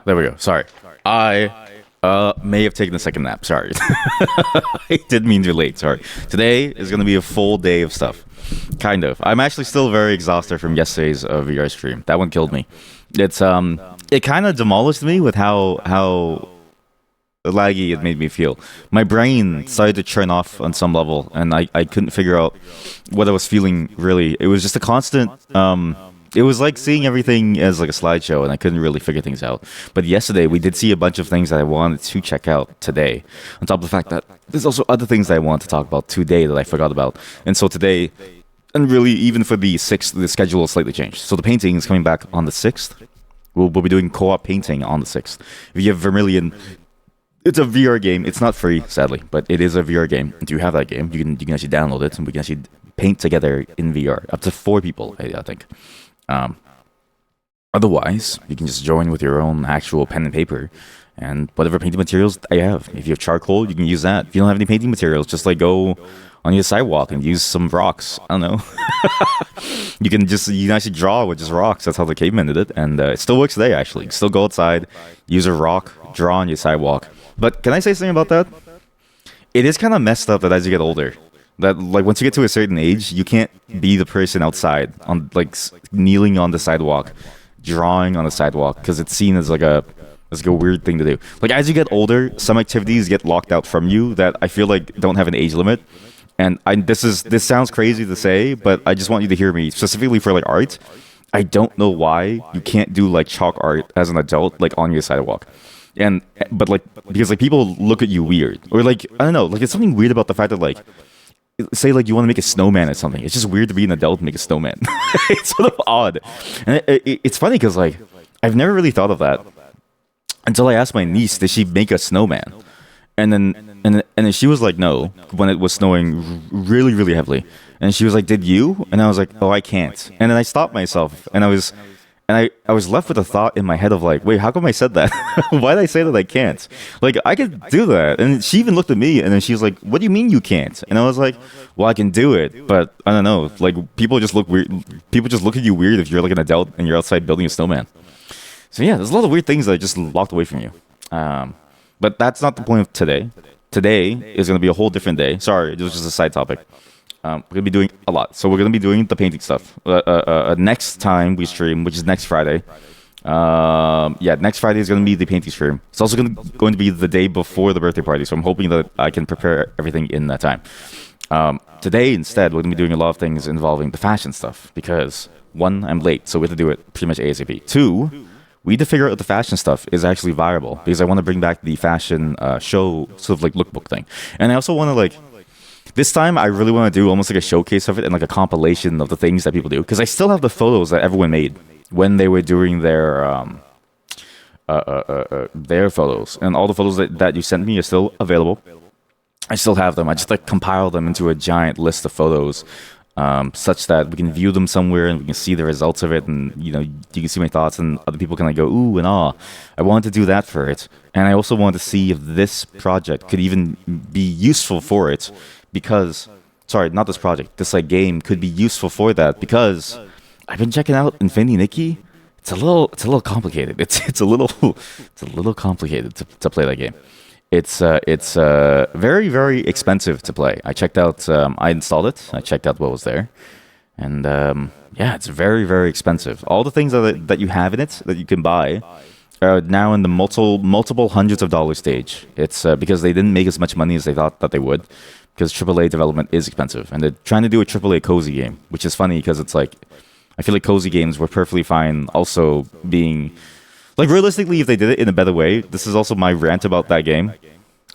There we go. Sorry. I may have taken a second nap. Sorry. I didn't mean to be late. Sorry. Today is going to be a full day of stuff. Kind of. I'm actually still very exhausted from yesterday's VR stream. That one killed me. It kind of demolished me with how laggy it made me feel. My brain started to turn off on some level, and I couldn't figure out what I was feeling really. It was just a constant. It was like seeing everything as like a slideshow, and I couldn't really figure things out. But yesterday, we did see a bunch of things that I wanted to check out today. On top of the fact that there's also other things that I wanted to talk about today that I forgot about. And so today, and really even for the 6th, the schedule is slightly changed. So the painting is coming back on the 6th. We'll be doing co-op painting on the 6th. If you have Vermilion, it's a VR game. It's not free, sadly, but it is a VR game. If you have that game, you can actually download it, and we can actually paint together in VR. Up to 4 people, I think. Otherwise, you can just join with your own actual pen and paper and whatever painting materials I have. If you have charcoal, you can use that. If you don't have any painting materials, just like go on your sidewalk and use some rocks. I don't know. you can actually draw with just rocks. That's how the cavemen did it, and it still works today. Actually, you can still go outside, use a rock, draw on your sidewalk. But can I say something about that? It is kind of messed up that as you get older, that like once you get to a certain age, you can't be the person outside on like kneeling on the sidewalk, drawing on the sidewalk, because it's seen as like a weird thing to do. Like as you get older, some activities get locked out from you that I feel like don't have an age limit. And this sounds crazy to say, but I just want you to hear me specifically for like art. I don't know why you can't do like chalk art as an adult, like on your sidewalk. But like because like people look at you weird, or like I don't know, like it's something weird about the fact that like say like you want to make a snowman or something. It's just weird to be an adult and make a snowman. It's sort of odd, and it's funny because like I've never really thought of that until I asked my niece, did she make a snowman? And then she was like, no, when it was snowing really really heavily, and she was like, did you? And I was like, oh, I can't. And then I stopped myself, and I was left with a thought in my head of like, wait, how come I said that? Why did I say that I can't? Like, I could do that. And she even looked at me, and then she was like, what do you mean you can't? And I was like, well, I can do it, but I don't know. Like, people just look weird. People just look at you weird if you're like an adult and you're outside building a snowman. So yeah, there's a lot of weird things that I just locked away from you. But that's not the point of today. Today is going to be a whole different day. Sorry, it was just a side topic. We're going to be doing a lot. So we're going to be doing the painting stuff. Next time we stream, which is next Friday. Next Friday is going to be the painting stream. It's also going to be the day before the birthday party. So I'm hoping that I can prepare everything in that time. Today, instead, we're going to be doing a lot of things involving the fashion stuff. Because, 1, I'm late, so we have to do it pretty much ASAP. 2, we need to figure out if the fashion stuff is actually viable. Because I want to bring back the fashion show, sort of like lookbook thing. And I also want to like... This time, I really want to do almost like a showcase of it and like a compilation of the things that people do. Because I still have the photos that everyone made when they were doing their photos. And all the photos that you sent me are still available. I still have them. I just like compile them into a giant list of photos such that we can view them somewhere and we can see the results of it. And, you know, you can see my thoughts and other people can like go, ooh and ah. I wanted to do that for it. And I also wanted to see if this project could even be useful for it. Because, sorry, not this project. This like game could be useful for that because I've been checking out Infinity Nikki. It's a little complicated. It's a little complicated to play that game. It's very very expensive to play. I checked out. I installed it. I checked out what was there, and it's very very expensive. All the things that you have in it that you can buy are now in the multiple hundreds of dollars stage. It's because they didn't make as much money as they thought that they would. Because AAA development is expensive, and they're trying to do a AAA cozy game, which is funny because it's like, I feel like cozy games were perfectly fine also being, like realistically, if they did it in a better way, this is also my rant about that game.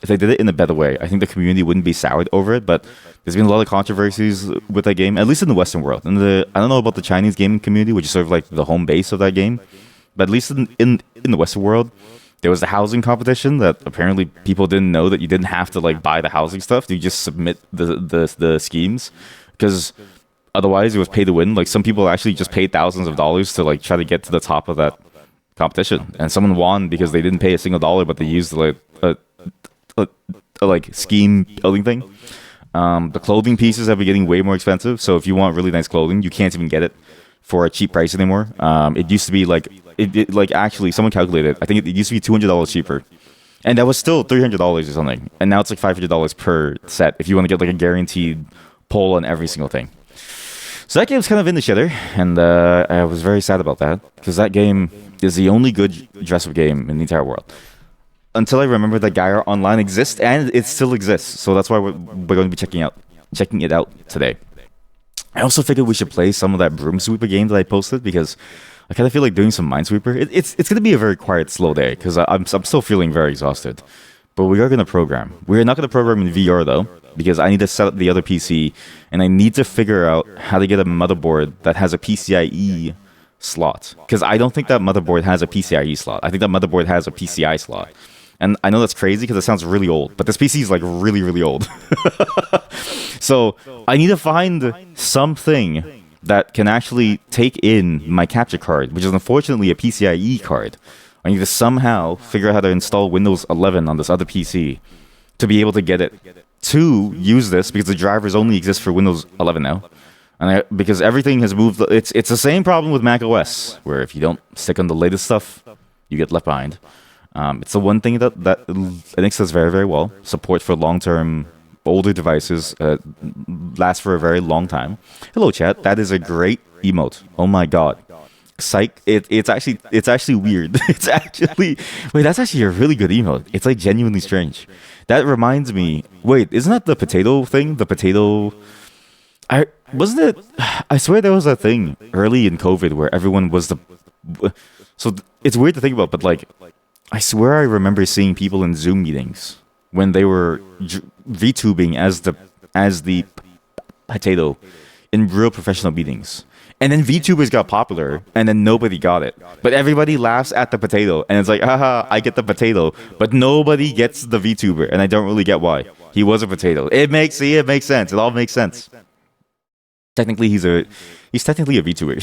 If they did it in a better way, I think the community wouldn't be soured over it, but there's been a lot of controversies with that game, at least in the Western world. And I don't know about the Chinese gaming community, which is sort of like the home base of that game, but at least in the Western world, there was the housing competition that apparently people didn't know that you didn't have to like buy the housing stuff. You just submit the schemes because otherwise it was pay to win. Like some people actually just paid thousands of dollars to like try to get to the top of that competition, and someone won because they didn't pay a single dollar, but they used like a like scheme building thing. The clothing pieces have been getting way more expensive. So if you want really nice clothing, you can't even get it for a cheap price anymore. It used to be like like actually someone calculated. I think it used to be $200 cheaper, and that was still $300 or something. And now it's like $500 per set if you want to get like a guaranteed pull on every single thing. So that game's kind of in the shitter, and I was very sad about that because that game is the only good dress-up game in the entire world. Until I remember that Gaia Online exists, and it still exists. So that's why we're going to be checking it out today. I also figured we should play some of that Broom Sweeper game that I posted because I kind of feel like doing some Minesweeper. It's going to be a very quiet, slow day because I'm still feeling very exhausted. But we are going to program. We're not going to program in VR though because I need to set up the other PC and I need to figure out how to get a motherboard that has a PCIe slot. Because I don't think that motherboard has a PCIe slot. I think that motherboard has a PCI slot. And I know that's crazy because it sounds really old, but this PC is like really, really old. So I need to find something that can actually take in my capture card, which is unfortunately a PCIe card. I need to somehow figure out how to install Windows 11 on this other PC to be able to get it to use this because the drivers only exist for Windows 11 now. And because everything has moved, it's the same problem with Mac OS, where if you don't stick on the latest stuff, you get left behind. It's the one thing that Linux does very, very well. Support for long-term older devices lasts for a very long time. Hello, chat. That is a great emote. Oh my god. Psych. It's actually weird. It's actually wait. That's actually a really good emote. It's like genuinely strange. That reminds me. Wait, isn't that the potato thing? The potato. I wasn't it. I swear there was a thing early in COVID where everyone was the. So it's weird to think about, but like. I swear I remember seeing people in Zoom meetings when they were VTubing as the potato in real professional meetings. And then VTubers got popular, and then nobody got it. But everybody laughs at the potato, and it's like, haha, I get the potato. But nobody gets the VTuber, and I don't really get why. He was a potato. It makes sense. It all makes sense. Technically, he's technically a VTuber.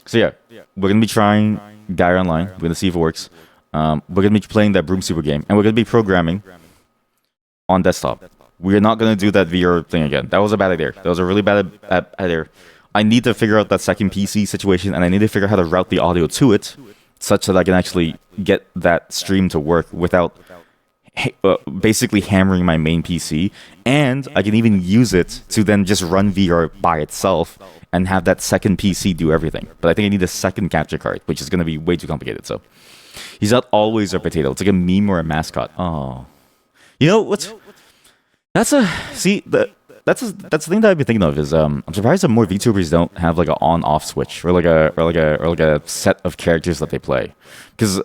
So yeah, we're gonna be trying Gaia Online. We're gonna see if it works. We're gonna be playing that Broom Sweeper game, and we're gonna be programming on desktop. We're not gonna do that VR thing again. That was a bad idea. That was a really bad idea. I need to figure out that second PC situation, and I need to figure out how to route the audio to it, such that I can actually get that stream to work without basically hammering my main PC, and I can even use it to then just run VR by itself and have that second PC do everything. But I think I need a second capture card, which is going to be way too complicated. So he's not always a potato. It's like a meme or a mascot. Oh, you know what's that's the thing that I've been thinking of is I'm surprised that more VTubers don't have like an on-off switch or like a set of characters that they play, because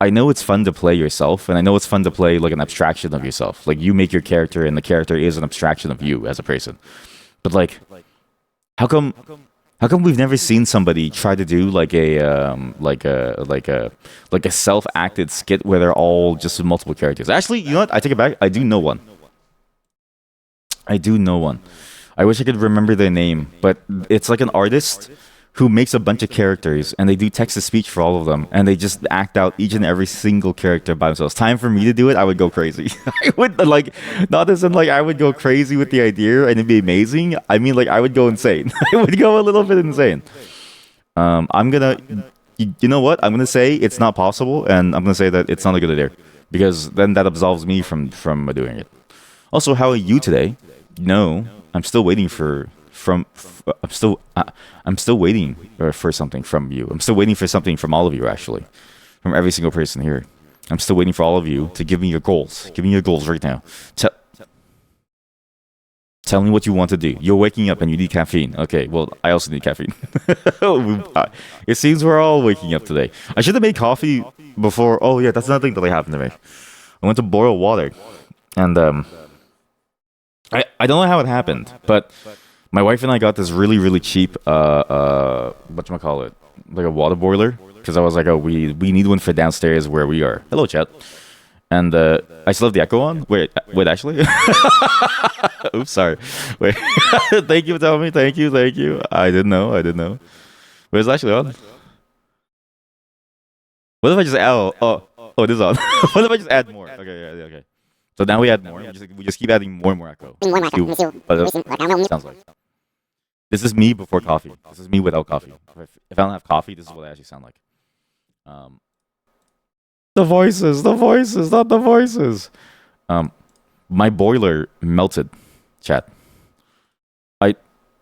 I know it's fun to play yourself, and I know it's fun to play like an abstraction of yourself. Like you make your character, and the character is an abstraction of you as a person. But like, how come we've never seen somebody try to do like a self-acted skit where they're all just multiple characters? Actually, you know what? I take it back. I do know one. I wish I could remember their name, but it's like an artist who makes a bunch of characters, and they do text-to-speech for all of them, and they just act out each and every single character by themselves. Time for me to do it, I would go crazy. I would, like, not as in, like, I would go crazy with the idea, and it'd be amazing. I mean, like, I would go insane. I would go a little bit insane. I'm gonna, you know what? I'm gonna say it's not possible, and I'm gonna say that it's not a good idea, because then that absolves me from doing it. Also, how are you today? No, I'm still waiting I'm still waiting for something from you. I'm still waiting for something from all of you, actually. From every single person here. I'm still waiting for all of you to give me your goals. Give me your goals right now. Tell me what you want to do. You're waking up and you need caffeine. Okay, well, I also need caffeine. It seems we're all waking up today. I should have made coffee before. Oh, yeah, that's another thing that happened to me. I went to boil water. And I don't know how it happened, but my wife and I got this really, really cheap, whatchamacallit, like a water boiler, because I was like, oh, we need one for downstairs where we are. Hello, chat. And I still have the echo on? Wait, actually? Oops, sorry. Wait. Thank you for telling me. Thank you. I didn't know. Wait, it's actually on? What if I just add, oh, it is on. What if I just add more? Okay. So now we add more. We just keep adding more and more echo. See what it sounds like. This is me before coffee. This is me without coffee. If I don't have coffee, this is what I actually sound like. Um, the voices, not the voices. Um, my boiler melted. Chat. I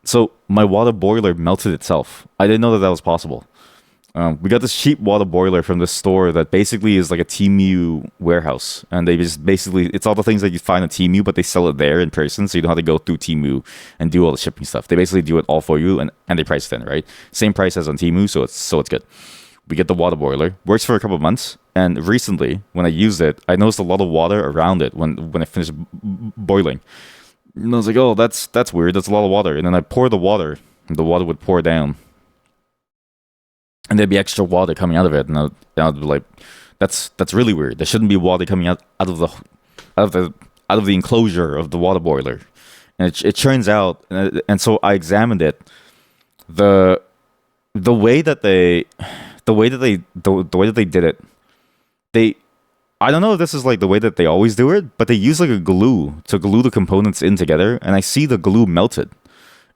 so my water boiler melted itself. I didn't know that that was possible. We got this cheap water boiler from this store that basically is like a Temu warehouse, and they just basically it's all the things that you find on Temu, but they sell it there in person, so you don't have to go through Temu and do all the shipping stuff. They basically do it all for you, and they price it in, right? Same price as on Temu, so it's good. We get the water boiler, works for a couple of months, and recently when I used it, I noticed a lot of water around it when it finished boiling. And I was like, oh, that's weird. That's a lot of water. And then I pour the water, and the water would pour down and there'd be extra water coming out of it, and I'd be like, "That's really weird. There shouldn't be water coming out of the out of the out of the enclosure of the water boiler." And it turns out, and so I examined it. the the way that they the way that they did it, they I don't know if this is like the way that they always do it, but they use like a glue to glue the components in together, and I see the glue melted.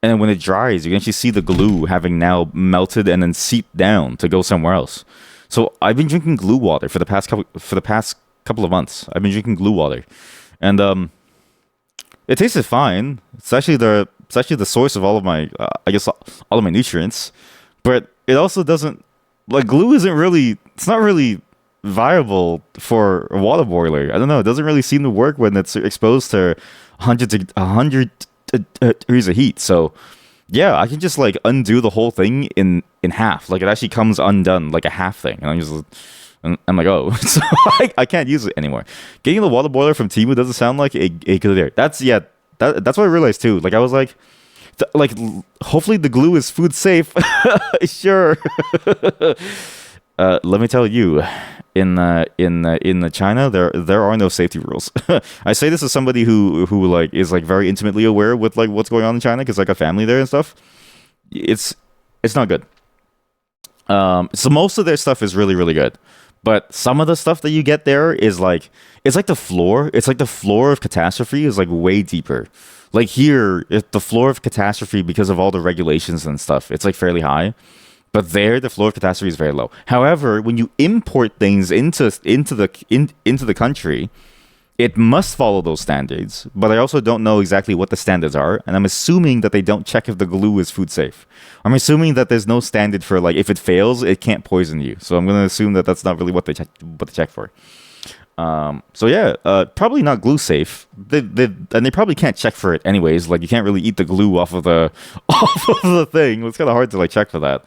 And then when it dries, you can actually see the glue having now melted and then seeped down to go somewhere else. So I've been drinking glue water for the past couple of months. I've been drinking glue water, and it tasted fine. It's actually the source of all of my I guess all of my nutrients, but it also doesn't like glue isn't really it's not really viable for a water boiler. I don't know. It doesn't really seem to work when it's exposed to hundred degrees of heat. So yeah, I can just like undo the whole thing in half. Like it actually comes undone like a half thing, and I'm like, oh, so I can't use it anymore. Getting the water boiler from Temu doesn't sound like a good idea. That's what I realized too. Like I was like, hopefully the glue is food safe. Sure. Let me tell you, in China, there are no safety rules. I say this as somebody who like is like very intimately aware with like what's going on in China because like a family there and stuff. It's it's not good. So most of their stuff is really really good, but some of the stuff that you get there is like it's like the floor. It's like the floor of catastrophe is like way deeper. Like here, if the floor of catastrophe because of all the regulations and stuff, it's like fairly high. But there, the floor of catastrophe is very low. However, when you import things into the country, it must follow those standards. But I also don't know exactly what the standards are, and I'm assuming that they don't check if the glue is food safe. I'm assuming that there's no standard for like if it fails, it can't poison you. So I'm gonna assume that that's not really what they check for. So yeah, probably not glue safe. And they probably can't check for it anyways. Like you can't really eat the glue off of the off of the thing. It's kind of hard to like check for that.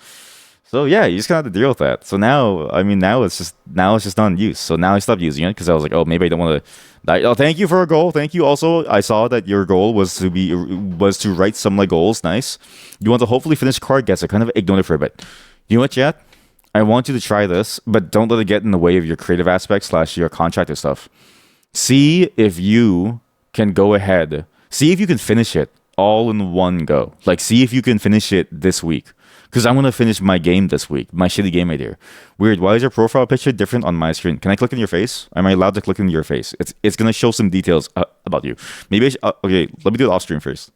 So yeah, you just kind of have to deal with that. So now, I mean, now it's just not in use. So now I stopped using it because I was like, oh, maybe I don't want to. Oh, thank you for a goal. Thank you. Also, I saw that your goal was to write some like goals. Nice. You want to hopefully finish card guess. I kind of ignored it for a bit. You know what, Chad? I want you to try this, but don't let it get in the way of your creative aspects / your contractor stuff. See if you can go ahead. See if you can finish it all in one go. Like, see if you can finish it this week. Because I'm going to finish my game this week. My shitty game idea. Weird. Why is your profile picture different on my screen? Can I click in your face? Am I allowed to click in your face? It's going to show some details about you. Maybe okay, let me do it off stream first.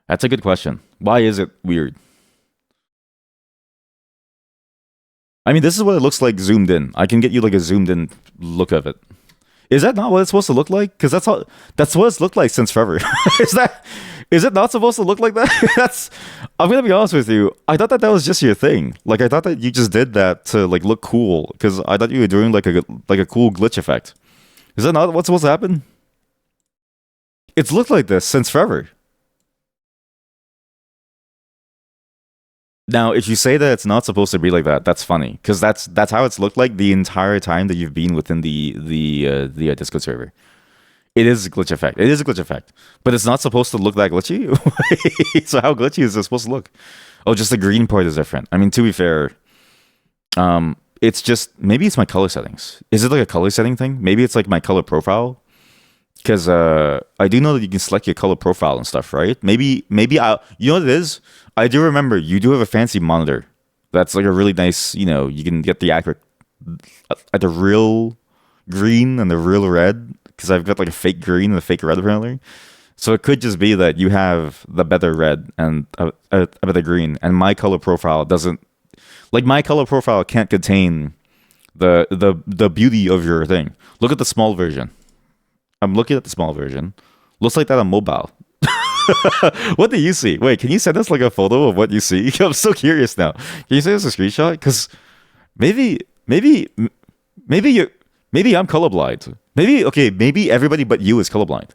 That's a good question. Why is it weird? I mean, this is what it looks like zoomed in. I can get you like a zoomed in look of it. Is that not what it's supposed to look like? Because that's what it's looked like since forever. Is it not supposed to look like that? That's I'm gonna be honest with you. I thought that that was just your thing. Like I thought that you just did that to like look cool. Because I thought you were doing like a cool glitch effect. Is that not what's supposed to happen? It's looked like this since forever. Now, if you say that it's not supposed to be like that, that's funny because that's how it's looked like the entire time that you've been within the Discord server. It is a glitch effect. It is a glitch effect, but it's not supposed to look that glitchy. So how glitchy is it supposed to look? Oh, just the green part is different. I mean, to be fair, it's just maybe it's my color settings. Is it like a color setting thing? Maybe it's like my color profile because I do know that you can select your color profile and stuff, right? Maybe I you know what it is. I do remember you do have a fancy monitor. That's like a really nice. You can get the accurate at the real green and the real red because I've got like a fake green and a fake red apparently. So it could just be that you have the better red and a better green, and my color profile doesn't like my color profile can't contain the beauty of your thing. Look at the small version. I'm looking at the small version. Looks like that on mobile. What do you see? Wait, can you send us like a photo of what you see? I'm so curious now. Can you send us a screenshot? Because maybe, maybe, maybe you, maybe I'm colorblind. Maybe okay, maybe everybody but you is colorblind.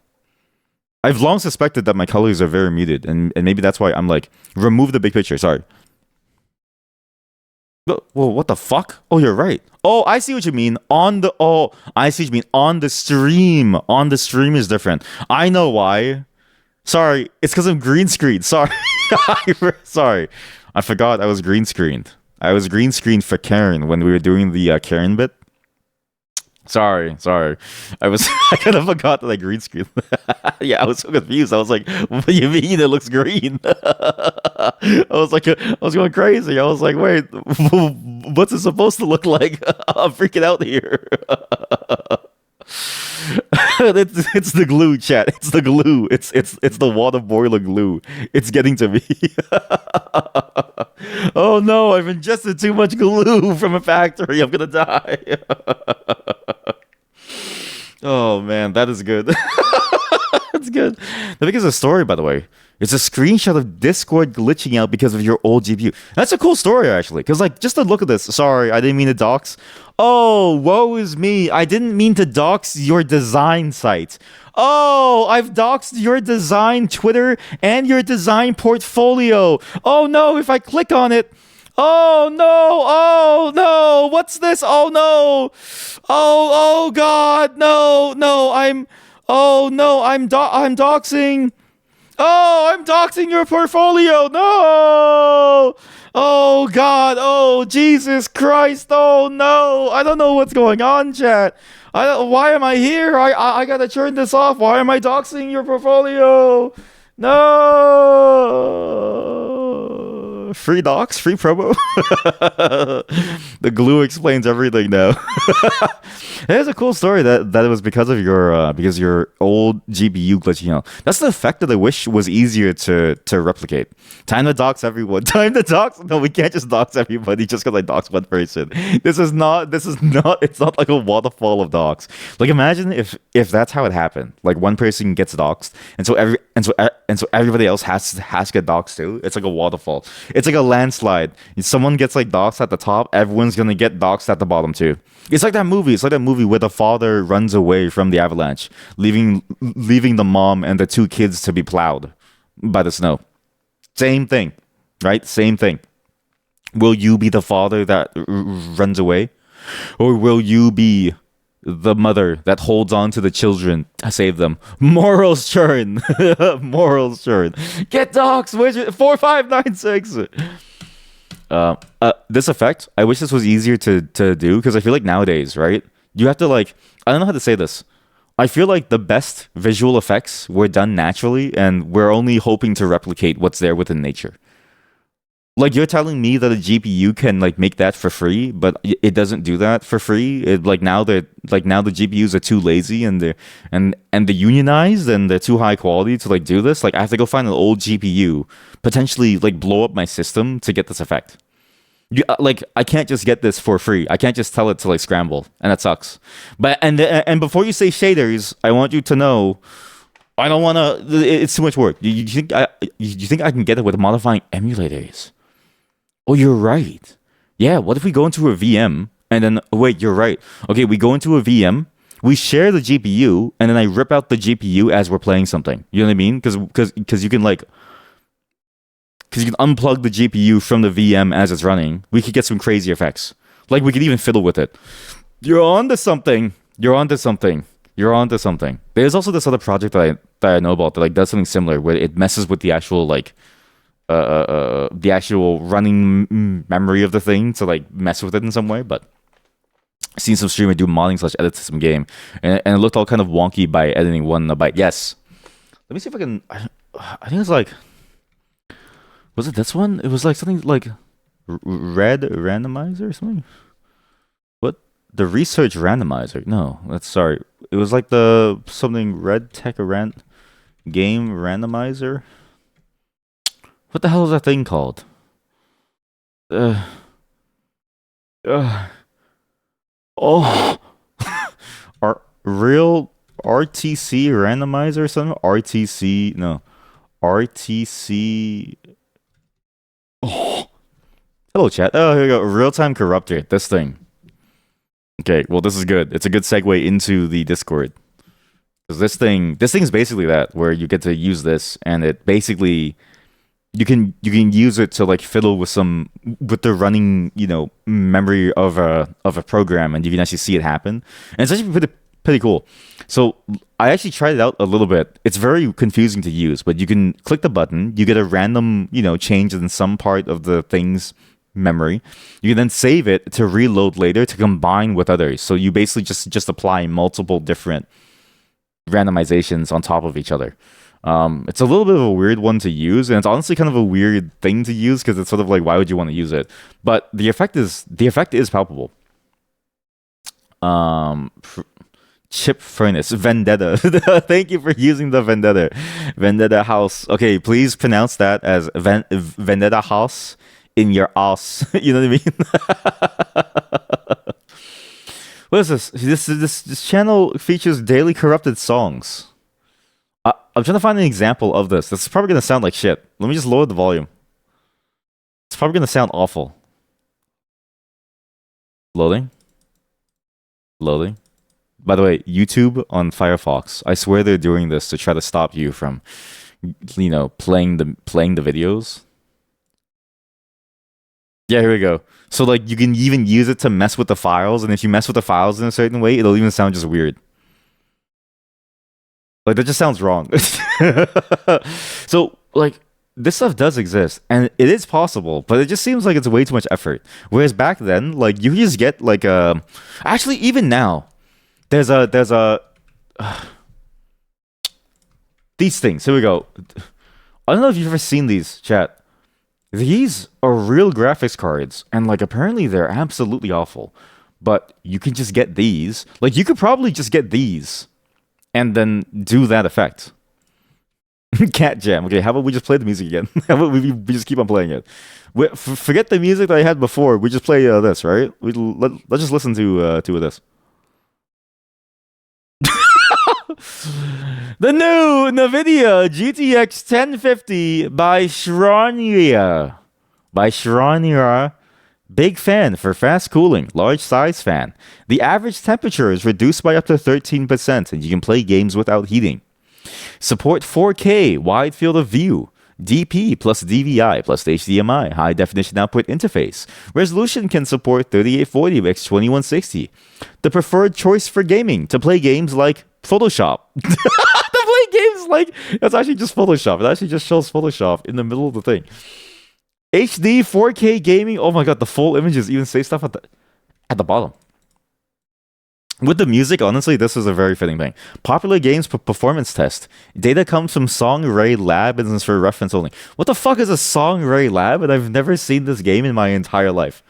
I've long suspected that my colors are very muted, and maybe that's why I'm like remove the big picture. Sorry. Well, what the fuck? Oh, you're right. Oh, I see what you mean. I see what you mean. On the stream. On the stream is different. I know why. Sorry, it's because I'm green screened. Sorry. Sorry. I forgot I was green screened. I was green screened for Karen when we were doing the Karen bit. Sorry. I kind of forgot that I green screen. Yeah, I was so confused. I was like, "What do you mean it looks green?" I was going crazy. I was like, "Wait, what's it supposed to look like?" I'm freaking out here. It's the glue, chat. It's the glue. It's the water boiler glue. It's getting to me. Oh no! I've ingested too much glue from a factory. I'm gonna die. Oh man, that is good. That's good. The biggest a story, by the way. It's a screenshot of Discord glitching out because of your old GPU. That's a cool story, actually. Because, like, just to look at this. Sorry, I didn't mean to dox. Oh, woe is me. I didn't mean to dox your design site. Oh, I've doxed your design Twitter and your design portfolio. Oh, no, if I click on it. Oh, no. Oh, no. What's this? Oh, no. Oh, God. No. Oh, no. I'm doxing. Oh, I'm doxing your portfolio. No. Oh, God. Oh, Jesus Christ. Oh, no. I don't know what's going on, chat. Why am I here? I gotta turn this off. Why am I doxing your portfolio? No. Free docs, free promo. The glue explains everything now. It's a cool story that it was because your old GPU glitching out. That's the effect that I wish was easier to replicate. Time to dox everyone. Time to dox. No, we can't just dox everybody just because I dox one person. This is not. It's not like a waterfall of dox. Like imagine if that's how it happened. Like one person gets doxed, and so everybody else has to get doxed too. It's like a waterfall. It's like a landslide. If someone gets like doxed at the top, everyone's gonna get doxed at the bottom too. It's like that movie. It's like that movie where the father runs away from the avalanche, leaving the mom and the two kids to be plowed by the snow. Same thing, right? Same thing. Will you be the father that runs away, or will you be the mother that holds on to the children to save them? Morals churn. Morals churn. Get docs. Where's your 4596? This effect, I wish this was easier to do because I feel like nowadays, right? You have to like, I don't know how to say this. I feel like the best visual effects were done naturally, and we're only hoping to replicate what's there within nature. Like you're telling me that a GPU can like make that for free, but it doesn't do that for free. Now the GPUs are too lazy and they're unionized and they're too high quality to like do this. Like I have to go find an old GPU, potentially like blow up my system to get this effect. Like I can't just get this for free. I can't just tell it to like scramble, and that sucks. But and before you say shaders, I want you to know I don't want to. It's too much work. You think I can get it with modifying emulators? Oh, you're right. Yeah. What if we go into a VM and then wait? You're right. Okay, we go into a VM. We share the GPU, and then I rip out the GPU as we're playing something. You know what I mean? Because you can like. Because you can unplug the GPU from the VM as it's running. We could get some crazy effects. Like, we could even fiddle with it. You're onto something. You're onto something. You're onto something. There's also this other project that I know about that like does something similar where it messes with the actual like the actual running memory of the thing to like mess with it in some way. But I've seen some streamer do modding / edit to some game, and it looked all kind of wonky by editing one byte. Yes. Let me see if I can. I think it's like. Was it this one? It was like something like red randomizer or something. What? The research randomizer? No, that's sorry. It was like the something red tech rand. Game randomizer. What the hell is that thing called? Uh, uh, oh, real RTC randomizer or something? RTC, no. RTC. Oh, hello, chat. Oh, here we go. Real time corruptor. This thing. Okay, well, this is good. It's a good segue into the Discord. Because this thing is basically that, where you get to use this, and it basically you can use it to like fiddle with the running memory of a program, and you can actually see it happen, and it's actually pretty cool. So I actually tried it out a little bit. It's very confusing to use, but you can click the button, you get a random change in some part of the thing's memory. You can then save it to reload later to combine with others. So you basically just apply multiple different randomizations on top of each other. It's a little bit of a weird one to use, and it's honestly kind of a weird thing to use because it's sort of like, why would you want to use it? But the effect is palpable. Um, Chip Furnace Vendetta. Thank you for using the Vendetta House. Okay, please pronounce that as Vendetta House in your ass. You know what I mean? What is this? This channel features daily corrupted songs. I'm trying to find an example of this. This is probably gonna sound like shit. Let me just lower the volume. It's probably gonna sound awful. Loading. Loading. By the way, YouTube on Firefox. I swear they're doing this to try to stop you from, playing the videos. Yeah, here we go. So like you can even use it to mess with the files, and if you mess with the files in a certain way, it'll even sound just weird. Like that just sounds wrong. So like this stuff does exist and it is possible, but it just seems like it's way too much effort. Whereas back then, like you could just get like a actually even now, there's a these things. Here we go. I don't know if you've ever seen these, chat. These are real graphics cards, and like apparently they're absolutely awful. But you can just get these. Like you could probably just get these and then do that effect. Cat Jam. Okay, how about we just play the music again? How about we just keep on playing it? Forget the music that I had before. We just play this, right? Let's just listen to this. The new NVIDIA GTX 1050 by Shrania. Big fan for fast cooling, large size fan. The average temperature is reduced by up to 13%, and you can play games without heating. Support 4K, wide field of view, DP plus DVI plus HDMI, high definition output interface. Resolution can support 3840 x 2160. The preferred choice for gaming, to play games like Photoshop. To play games like, that's actually just Photoshop. It actually just shows Photoshop in the middle of the thing. HD 4K gaming. Oh my god, the full images even say stuff at the bottom. With the music, honestly, this is a very fitting thing. Popular games performance test. Data comes from Songray Lab and is for reference only. What the fuck is a Songray Lab? And I've never seen this game in my entire life.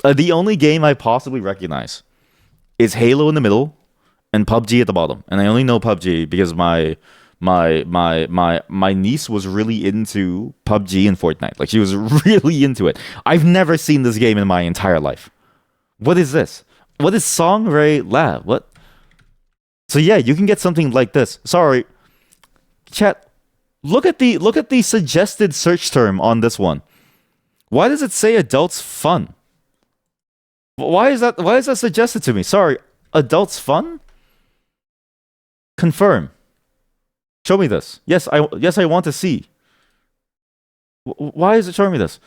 The only game I possibly recognize is Halo in the middle and PUBG at the bottom. And I only know PUBG because my niece was really into PUBG and Fortnite. Like she was really into it. I've never seen this game in my entire life. What is this? What is Songray Lab? What? So yeah, you can get something like this. Sorry, chat. Look at the suggested search term on this one. Why does it say adults fun? Why is that suggested to me? Sorry, adults fun? Confirm. Show me this. Yes, I want to see. Why is it showing me this?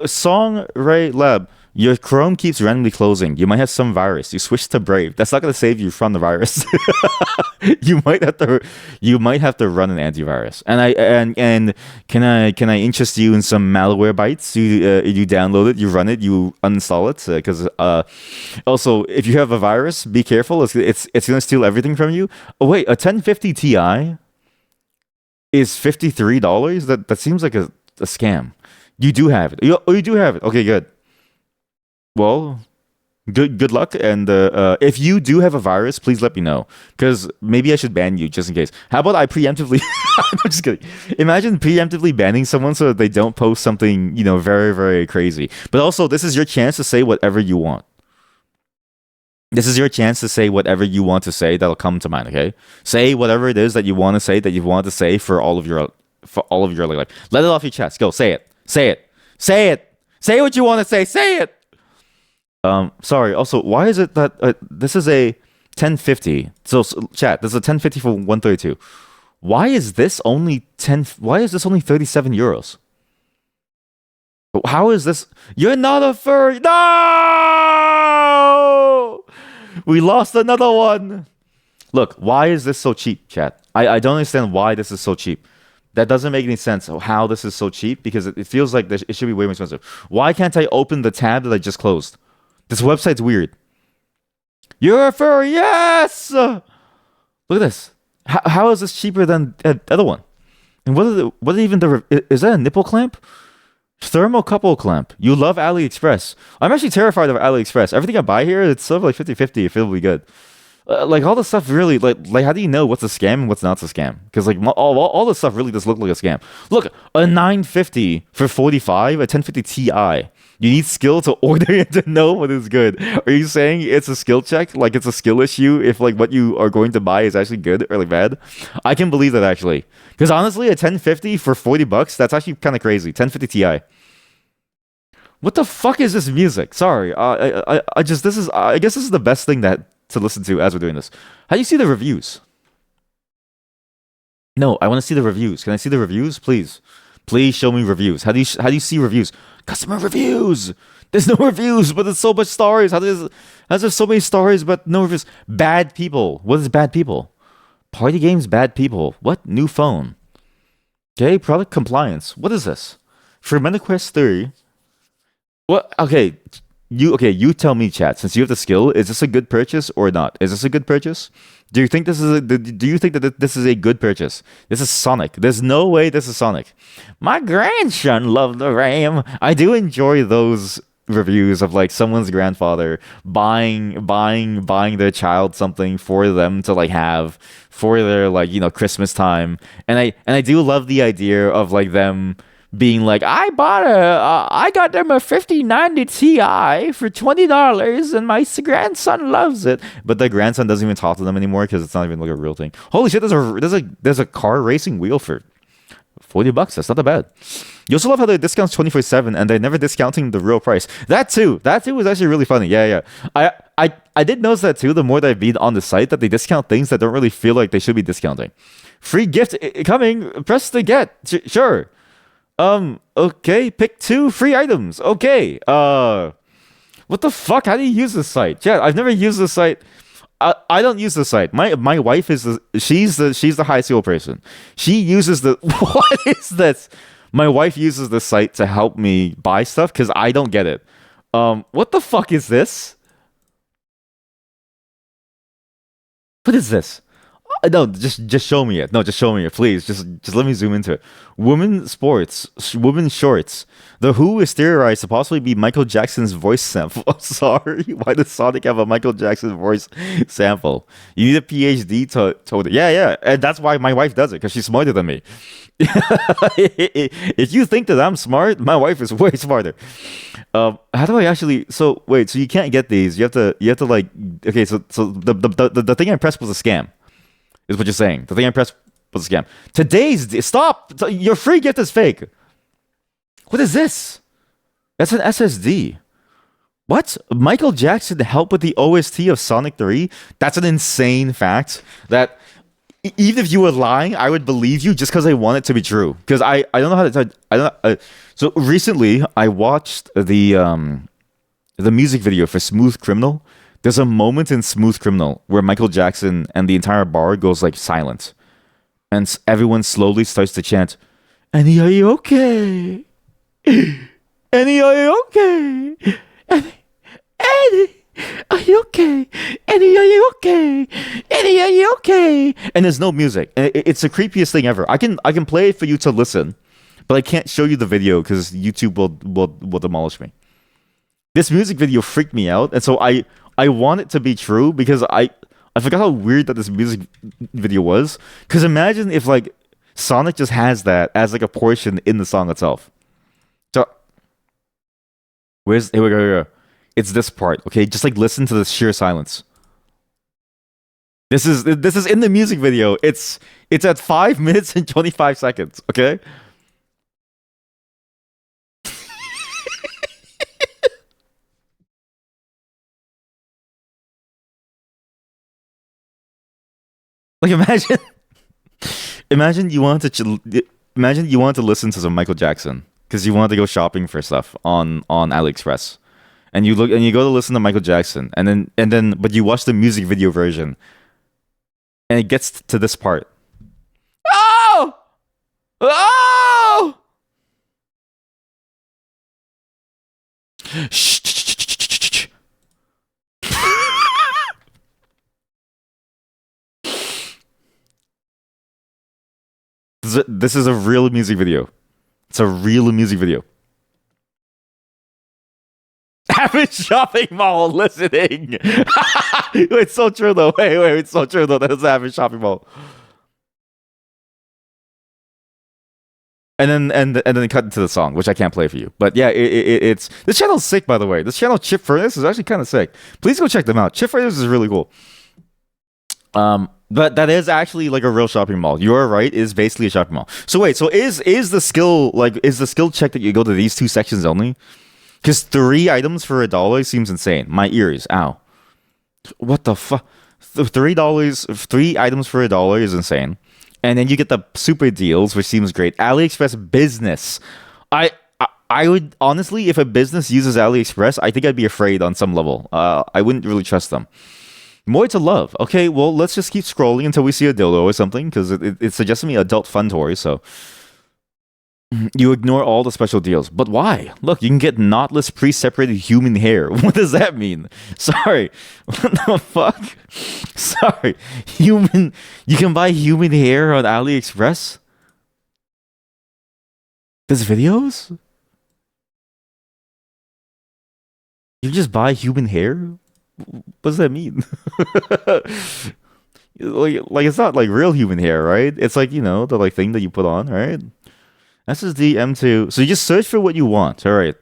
Songray Lab. Your Chrome keeps randomly closing. You might have some virus. You switch to Brave. That's not going to save you from the virus. You might have to run an antivirus. And can I interest you in some malware bytes? You download it, you run it, you uninstall it because also if you have a virus, be careful. It's going to steal everything from you. Oh wait, a 1050 Ti is $53. That seems like a scam. You do have it. You do have it. Okay, good. Well, Good luck, and if you do have a virus, please let me know, because maybe I should ban you just in case. How about I preemptively? I'm just kidding. Imagine preemptively banning someone so that they don't post something, very very crazy. But also, this is your chance to say whatever you want. This is your chance to say whatever you want to say that'll come to mind. Okay, say whatever it is that you want to say that you want to say for all of your life. Let it off your chest. Go say it. Say it. Say it. Say what you want to say. Say it. Sorry. Also, why is it that this is a 1050? So, chat. This is a 1050 for 132. Why is this only 10? Why is this only 37 euros? How is this? You're not a furry. No! We lost another one. Look, why is this so cheap, chat? I don't understand why this is so cheap. That doesn't make any sense how this is so cheap, because it feels like it should be way more expensive. Why can't I open the tab that I just closed? This website's weird. You're a furry, yes! Look at this. How is this cheaper than the other one? And what are even is that a nipple clamp? Thermocouple clamp. You love AliExpress. I'm actually terrified of AliExpress. Everything I buy here, it's sort of like 50-50. It feels really good. Like all the stuff really, like how do you know what's a scam and what's not a scam? Because like all the stuff really does look like a scam. Look, a 950 for 45, a 1050 Ti. You need skill to order it to know what is good. Are you saying it's a skill check? Like it's a skill issue if like what you are going to buy is actually good or like bad? I can believe that actually. Because honestly, a 1050 for $40, that's actually kind of crazy. 1050 Ti. What the fuck is this music? Sorry. I guess this is the best thing to listen to as we're doing this. How do you see the reviews? No, I want to see the reviews. Can I see the reviews, please? Please show me reviews. How do you see reviews? Customer reviews. There's no reviews, but there's so much stars. How's there so many stars but no reviews? Bad people. What is bad people? Party games, bad people. What? New phone. Okay, product compliance. What is this? For MetaQuest 3. What? Okay, you tell me, chat. Since you have the skill, is this a good purchase or not? Is this a good purchase? Do you think this is this is a good purchase? This is Sonic. There's no way this is Sonic. My grandson loved the RAM. I do enjoy those reviews of like someone's grandfather buying their child something for them to like have for their like Christmas time, and I do love the idea of like them being like, I got them a 5090 Ti for $20 and my grandson loves it. But the grandson doesn't even talk to them anymore because it's not even like a real thing. Holy shit, there's a car racing wheel for $40. That's not that bad. You also love how they discount 24/7 and they're never discounting the real price. That too is actually really funny. Yeah. I did notice that too, the more that I've been on the site, that they discount things that don't really feel like they should be discounting. Free gift coming, press the get. Sure. Okay, pick 2 free items. Okay. What the fuck? How do you use this site? Yeah, I've never used this site. I don't use the site. My wife is she's the high skill person. She uses the what is this? My wife uses the site to help me buy stuff because I don't get it. What the fuck is this? What is this? No, just show me it. No, just show me it, please. Just let me zoom into it. Women shorts. The Who is theorized to possibly be Michael Jackson's voice sample. I'm sorry. Why does Sonic have a Michael Jackson voice sample? You need a PhD to yeah, and that's why my wife does it because she's smarter than me. If you think that I'm smart, my wife is way smarter. How do I actually? So wait, so you can't get these. You have to like. Okay, so the thing I pressed was a scam. Is what you're saying. The thing I pressed was a scam. Stop! Your free gift is fake. What is this? That's an SSD. What? Michael Jackson helped with the OST of Sonic 3? That's an insane fact. That even if you were lying, I would believe you just because I want it to be true. Because I don't know how to. So recently, I watched the music video for Smooth Criminal. There's a moment in Smooth Criminal where Michael Jackson and the entire bar goes like silent. And everyone slowly starts to chant, Annie, are you okay? Annie, are you okay? Annie, are you okay? Annie, are you okay? Annie, are you okay? And there's no music. It's the creepiest thing ever. I can play it for you to listen, but I can't show you the video because YouTube will demolish me. This music video freaked me out, and so I want it to be true because I forgot how weird that this music video was. Because imagine if like Sonic just has that as like a portion in the song itself. So where's here we go, here we go. It's this part, okay? Just like listen to the sheer silence. This is in the music video. It's at 5 minutes and 25 seconds, okay? Like imagine you want to imagine you want to listen to some Michael Jackson because you want to go shopping for stuff on AliExpress, and you go to listen to Michael Jackson, and then but you watch the music video version, and it gets to this part. Oh! Oh! Shh. This is a real music video. It's a real music video. Average shopping mall listening. It's so true though. Wait, it's so true though. That is average shopping mall. And then cut into the song, which I can't play for you. But yeah, it's this channel's sick, by the way. This channel Chip Furnace is actually kind of sick. Please go check them out. Chip Furnace is really cool. But that is actually like a real shopping mall. You are right, is basically a shopping mall. So wait, so is the skill check that you go to these two sections only? Because 3 items for $1 seems insane. My ears, ow. What the fuck? $3, 3 items for $1 is insane. And then you get the super deals, which seems great. AliExpress business. I would honestly, if a business uses AliExpress, I think I'd be afraid on some level. I wouldn't really trust them. More to love. Okay, well, let's just keep scrolling until we see a dildo or something, because it suggests to me adult fun toys, so. You ignore all the special deals. But why? Look, you can get knotless pre-separated human hair. What does that mean? Sorry. What the fuck? Sorry. You can buy human hair on AliExpress? There's videos? You just buy human hair? What does that mean? like it's not like real human hair, right? It's like, the like thing that you put on, right? SSD M2. So you just search for what you want. All right.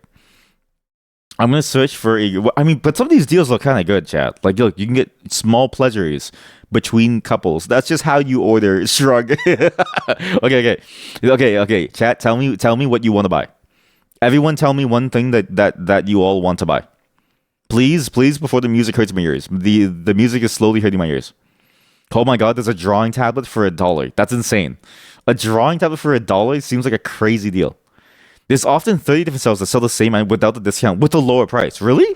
I'm gonna search for but some of these deals look kind of good, chat. Like, look, you can get small pleasures between couples. That's just how you order. Shrug. Okay. Chat, tell me what you want to buy. Everyone, tell me one thing that you all want to buy. Please, before the music hurts my ears. The music is slowly hurting my ears. Oh my god, there's a drawing tablet for $1. That's insane. A drawing tablet for $1 seems like a crazy deal. There's often 30 different sellers that sell the same item without the discount, with a lower price. Really?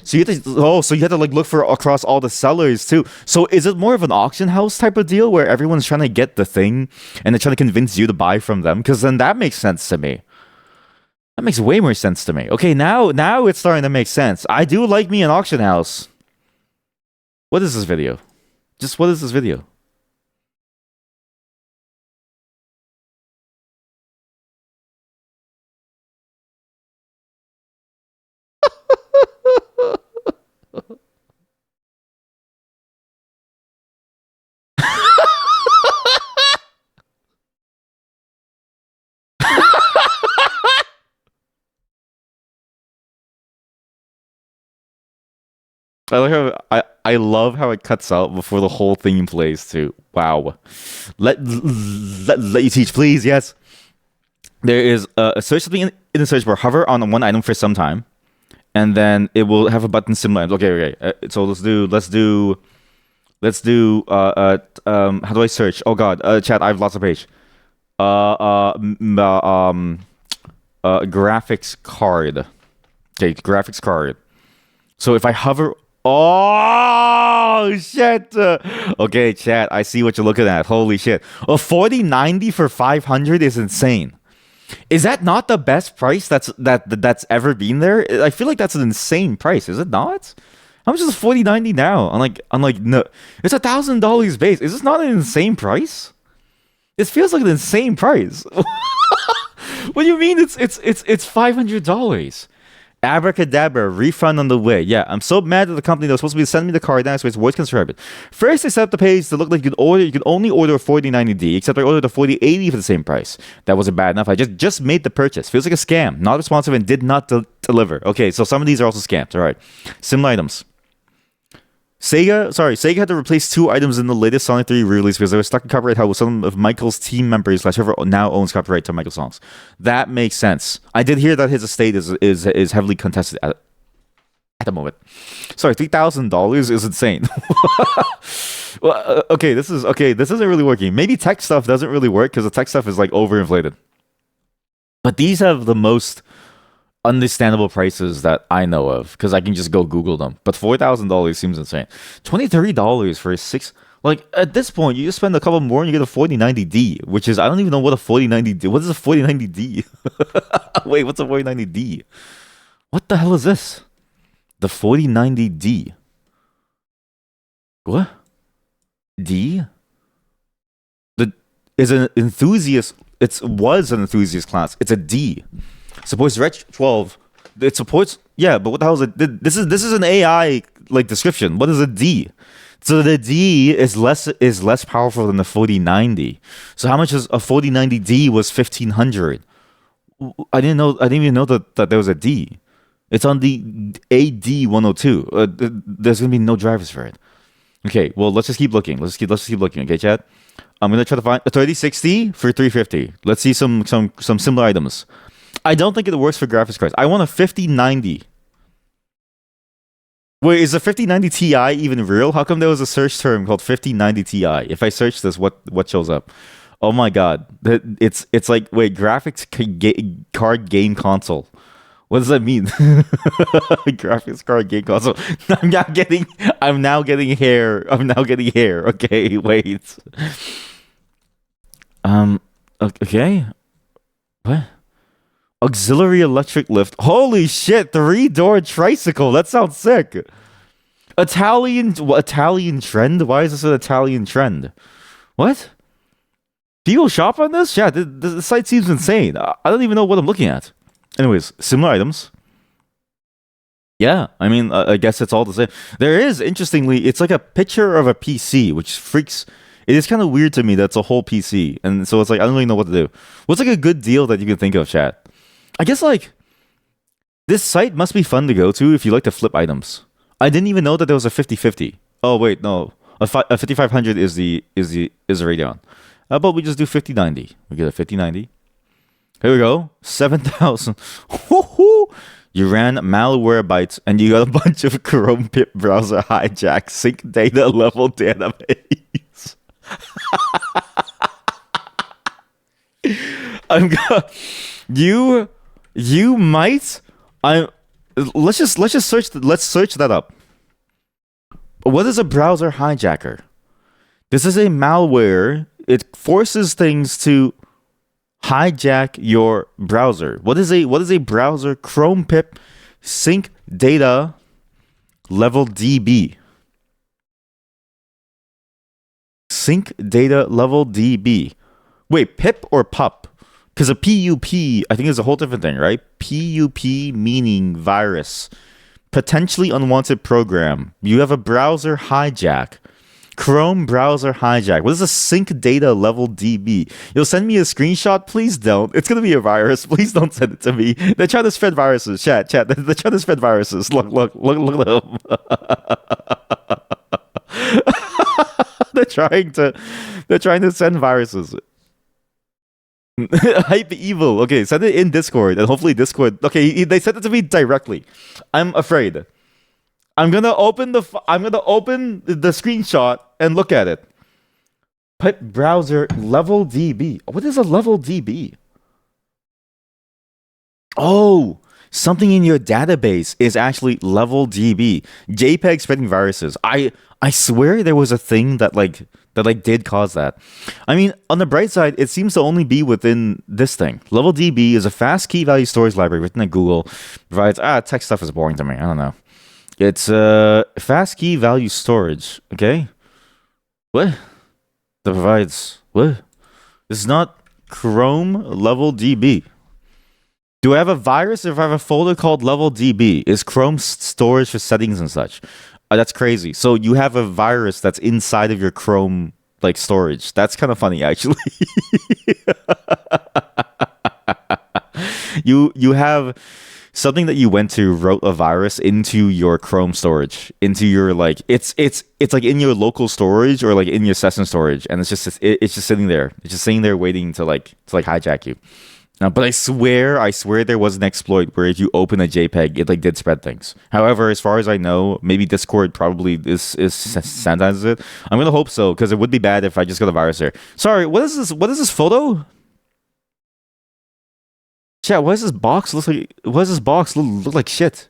So you have to like look for across all the sellers too. So is it more of an auction house type of deal where everyone's trying to get the thing and they're trying to convince you to buy from them? Because then that makes sense to me. That makes way more sense to me. Okay, now it's starting to make sense. I do like me an auction house. What is this video? Just what is this video? I love how it cuts out before the whole thing plays too. Wow. Let you teach, please. Yes. There is a search something in the search bar. Hover on one item for some time, and then it will have a button similar. Okay. So let's do. How do I search? Oh God, chat. I have lots of page. Graphics card. Okay, graphics card. So if I hover. Oh shit! Okay, chat. I see what you're looking at. Holy shit! A 4090 for 500 is insane. Is that not the best price that's ever been there? I feel like that's an insane price. Is it not? How much is a 4090 now? I'm like no, it's $1,000 base. Is this not an insane price? It feels like an insane price. What do you mean? It's $500. Abracadabra, refund on the way. Yeah, I'm so mad at the company that was supposed to be sending me the card. Now it's voice transcribe it. First, they set up the page to look like you could only order a 4090D, except I ordered a 4080 for the same price. That wasn't bad enough. I just made the purchase. Feels like a scam. Not responsive and did not deliver. Okay, so some of these are also scams. All right. Similar items. Sega had to replace 2 items in the latest Sonic 3 release because they were stuck in copyright hell with some of Michael's team members / whoever now owns copyright to Michael's songs. That makes sense. I did hear that his estate is heavily contested at the moment. Sorry, $3,000 is insane. Well, okay, this isn't really working. Maybe tech stuff doesn't really work because the tech stuff is like overinflated. But these have the most understandable prices that I know of because I can just go Google them. But $4,000 seems insane. $23 for a 6. Like at this point, you just spend a couple more and you get a 4090D, which is I don't even know what a 4090D. What is a 4090D? Wait, what's a 4090D? What the hell is this? The 4090D. What? D? The is an enthusiast. It was an enthusiast class. It's a D. Supports Reg 12. It supports but what the hell is it? This is an AI like description. What is a D? So the D is less powerful than the 4090. So how much is a 4090D was 1500? I didn't even know that there was a D. It's on the AD102. There's gonna be no drivers for it. Okay, well let's just keep looking. Let's keep looking. Okay, chat. I'm gonna try to find a 3060 for 350. Let's see some similar items. I don't think it works for graphics cards. I want a 5090. Wait, is a 5090 Ti even real? How come there was a search term called 5090 Ti? If I search this, what shows up? Oh my god, it's like wait, graphics card game console. What does that mean? Graphics card game console. I'm now getting hair. Okay, wait. Okay. What? Auxiliary electric lift. Holy shit! 3-door tricycle. That sounds sick. Italian trend. Why is this an Italian trend? What? People shop on this? Yeah, the site seems insane. I don't even know what I'm looking at. Anyways, similar items. Yeah, I mean, I guess it's all the same. There is, interestingly, it's like a picture of a PC, which freaks. It is kind of weird to me that it's a whole PC, and so it's like I don't really know what to do. What's like a good deal that you can think of, chat? I guess like this site must be fun to go to if you like to flip items. I didn't even know that there was a 5050. Oh wait, no, a 5500 is the Radeon. But we just do 5090. We get a 5090. Here we go, 7,000. You ran Malwarebytes and you got a bunch of Chrome pip browser hijack sync data level database. You might. Let's search. Let's search that up. What is a browser hijacker? This is a malware. It forces things to hijack your browser. What is a browser? Chrome pip sync data level DB. Sync data level DB. Wait, pip or pup? Because a PUP, I think, is a whole different thing, right? PUP meaning virus. Potentially unwanted program. You have a browser hijack. Chrome browser hijack. What is a sync data level DB? You'll send me a screenshot? Please don't. It's going to be a virus. Please don't send it to me. They're trying to spread viruses. Chat. They're trying to spread viruses. Look at them. They're trying to send viruses. Hype evil. Okay, send it in Discord, and hopefully Discord. Okay, they sent it to me directly. I'm afraid. I'm gonna open the screenshot and look at it. Put browser level DB. What is a level DB? Oh, something in your database is actually level DB. JPEG spreading viruses. I swear there was a thing that did cause that. I mean, on the bright side, it seems to only be within this thing. Level DB is a fast key value storage library written at Google. Provides tech stuff is boring to me. I don't know. It's fast key value storage. Okay, what? That provides what? This is not Chrome level DB. Do I have a virus if I have a folder called level DB? Is Chrome storage for settings and such? That's crazy. So you have a virus that's inside of your Chrome like storage. That's kind of funny, actually. You have something that you went to wrote a virus into your Chrome storage, into your like it's like in your local storage or like in your session storage, and it's just sitting there. It's just sitting there waiting to hijack you. But I swear there was an exploit where if you open a JPEG, it like did spread things. However, as far as I know, maybe Discord probably is sanitizes it. I'm gonna hope so because it would be bad if I just got a virus there. Sorry, what is this? What is this photo? Chat, why does this box look like? Why does this box look like shit?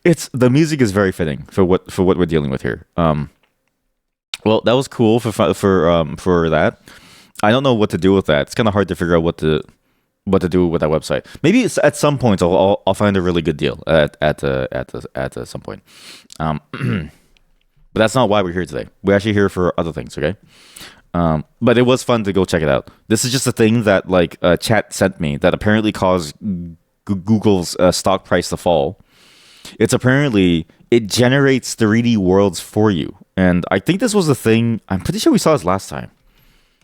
It's the music is very fitting for what we're dealing with here. Well, that was cool for that. I don't know what to do with that. It's kind of hard to figure out what to do with that website. Maybe it's, at some point I'll find a really good deal at some point. But that's not why we're here today. We're actually here for other things. Okay. But it was fun to go check it out. This is just a thing that like chat sent me that apparently caused Google's stock price to fall. It's apparently it generates 3D worlds for you, and I think this was a thing. I'm pretty sure we saw this last time,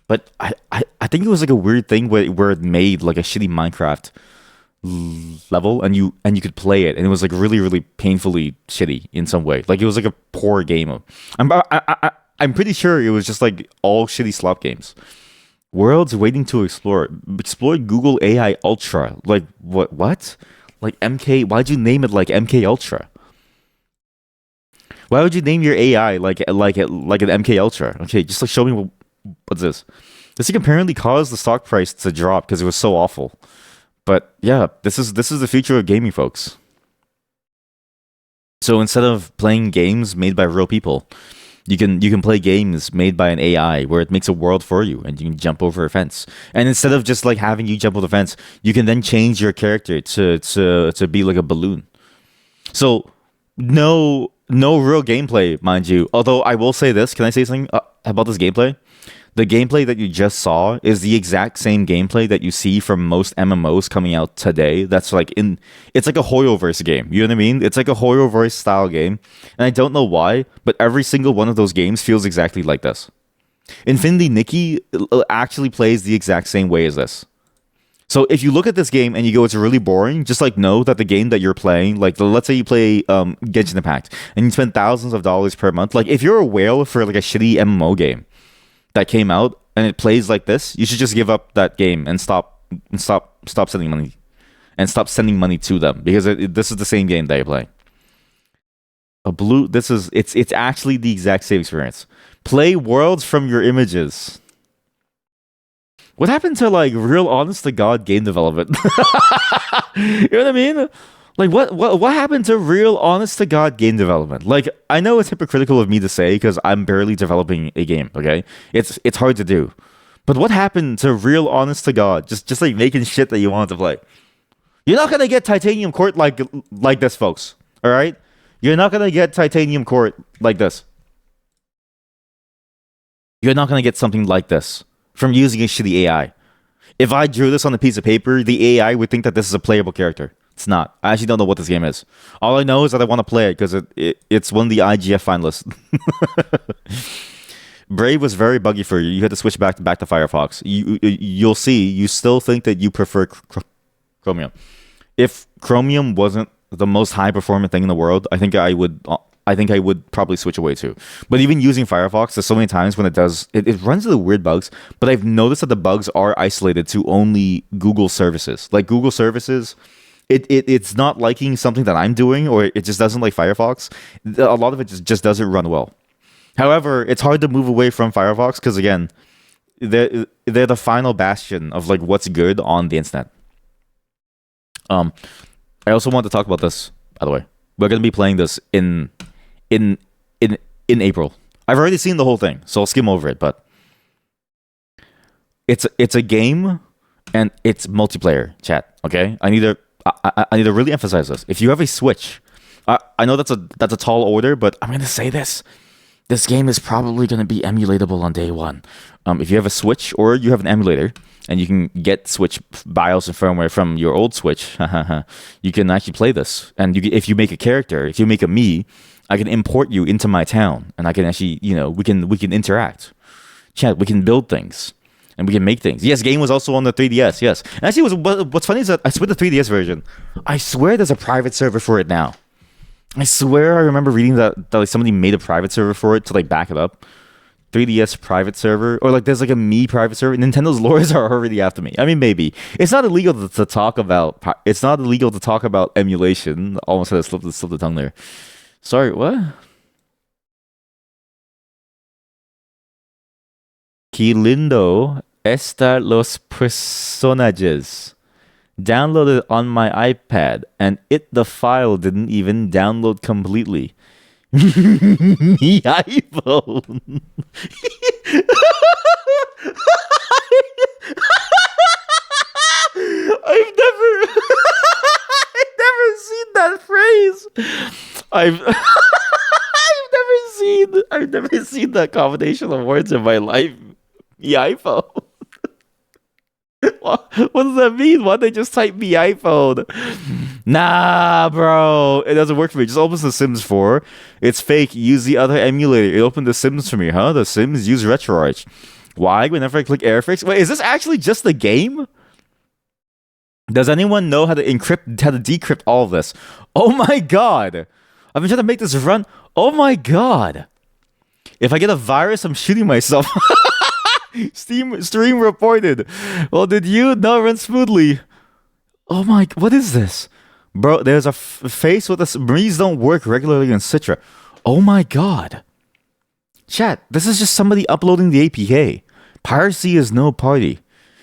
but I think it was like a weird thing where it made like a shitty Minecraft level, and you could play it, and it was like really painfully shitty in some way. Like it was like a poor game. I'm pretty sure it was just like all shitty slop games. Worlds waiting to explore. Exploit Google AI Ultra. Like what? Like MK? Why'd you name it like MK Ultra? Why would you name your AI like an MK Ultra? Okay, just like show me what's this. This thing apparently caused the stock price to drop because it was so awful. But yeah, this is the future of gaming, folks. So instead of playing games made by real people, you can play games made by an AI where it makes a world for you and you can jump over a fence. And instead of just like having you jump over the fence, you can then change your character to be like a balloon. So no real gameplay, mind you. Although I will say this, can I say something about this gameplay? The gameplay that you just saw is the exact same gameplay that you see from most MMOs coming out today. That's like it's like a Hoyoverse game. You know what I mean? It's like a Hoyoverse style game. And I don't know why, but every single one of those games feels exactly like this. Infinity Nikki actually plays the exact same way as this. So if you look at this game and you go, it's really boring, just like know that the game that you're playing, like let's say you play Genshin Impact and you spend thousands of dollars per month. Like if you're a whale for like a shitty MMO game that came out and it plays like this, you should just give up that game and stop sending money and stop sending money to them because this is the same game that you play. It's actually the exact same experience. Play worlds from your images. What happened to like real honest to God game development? You know what I mean? Like what happened to real honest to God game development? Like I know it's hypocritical of me to say because I'm barely developing a game, okay? It's hard to do. But what happened to real honest to God? Just like making shit that you want to play. You're not gonna get Titanium Court like this, folks. Alright? You're not gonna get Titanium Court like this. You're not gonna get something like this from using a shitty AI. If I drew this on a piece of paper, the AI would think that this is a playable character. It's not. I actually don't know what this game is. All I know is that I want to play it because it's one of the IGF finalists. Brave was very buggy for you. You had to switch back to Firefox. You'll see. You still think that you prefer Chromium. If Chromium wasn't the most high performing thing in the world, I think I would probably switch away too. But even using Firefox, there's so many times when it runs into weird bugs. But I've noticed that the bugs are isolated to only Google services. Like Google services, it's not liking something that I'm doing, or it just doesn't like Firefox. A lot of it just doesn't run well. However, it's hard to move away from Firefox because again, they're the final bastion of like what's good on the internet. I also want to talk about this, by the way. We're gonna be playing this in April. I've already seen the whole thing, so I'll skim over it. But it's a game, and it's multiplayer. Chat, okay? I need to really emphasize this. If you have a Switch, I know that's a tall order, but I'm gonna say this. This game is probably going to be emulatable on day one. If you have a Switch or you have an emulator, and you can get Switch BIOS and firmware from your old Switch, you can actually play this. And if you make a character, if you make a me, I can import you into my town, and I can actually, we can interact, chat, we can build things, and we can make things. Yes, game was also on the 3DS. Yes, and actually, what's funny is that I swear the 3DS version, I swear there's a private server for it now. I swear I remember reading that like somebody made a private server for it to like back it up. 3DS private server, or like there's like a me private server. Nintendo's lawyers are already after me. I mean, maybe it's not illegal to talk about. It's not illegal to talk about emulation. Almost had to slip the tongue there. Sorry, what? Qué lindo está los personajes. Downloaded on my iPad, and the file didn't even download completely. Me iPhone. I've never I've never seen that phrase. I've I've never seen that combination of words in my life. Me iPhone. What does that mean? Why they just type me iPhone? Nah, bro. It doesn't work for me. Just opens The Sims 4. It's fake. Use the other emulator. It opened The Sims for me, huh? The Sims use RetroArch. Why? Whenever I click Airfix. Wait, is this actually just the game? Does anyone know how to decrypt all of this? Oh my god. I've been trying to make this run. Oh my god. If I get a virus, I'm shooting myself. Stream reported. Well, did you not run smoothly? Oh my, what is this? Bro, there's a face with a... Marines don't work regularly in Citra. Oh my god. Chat, this is just somebody uploading the APK. Piracy is no party.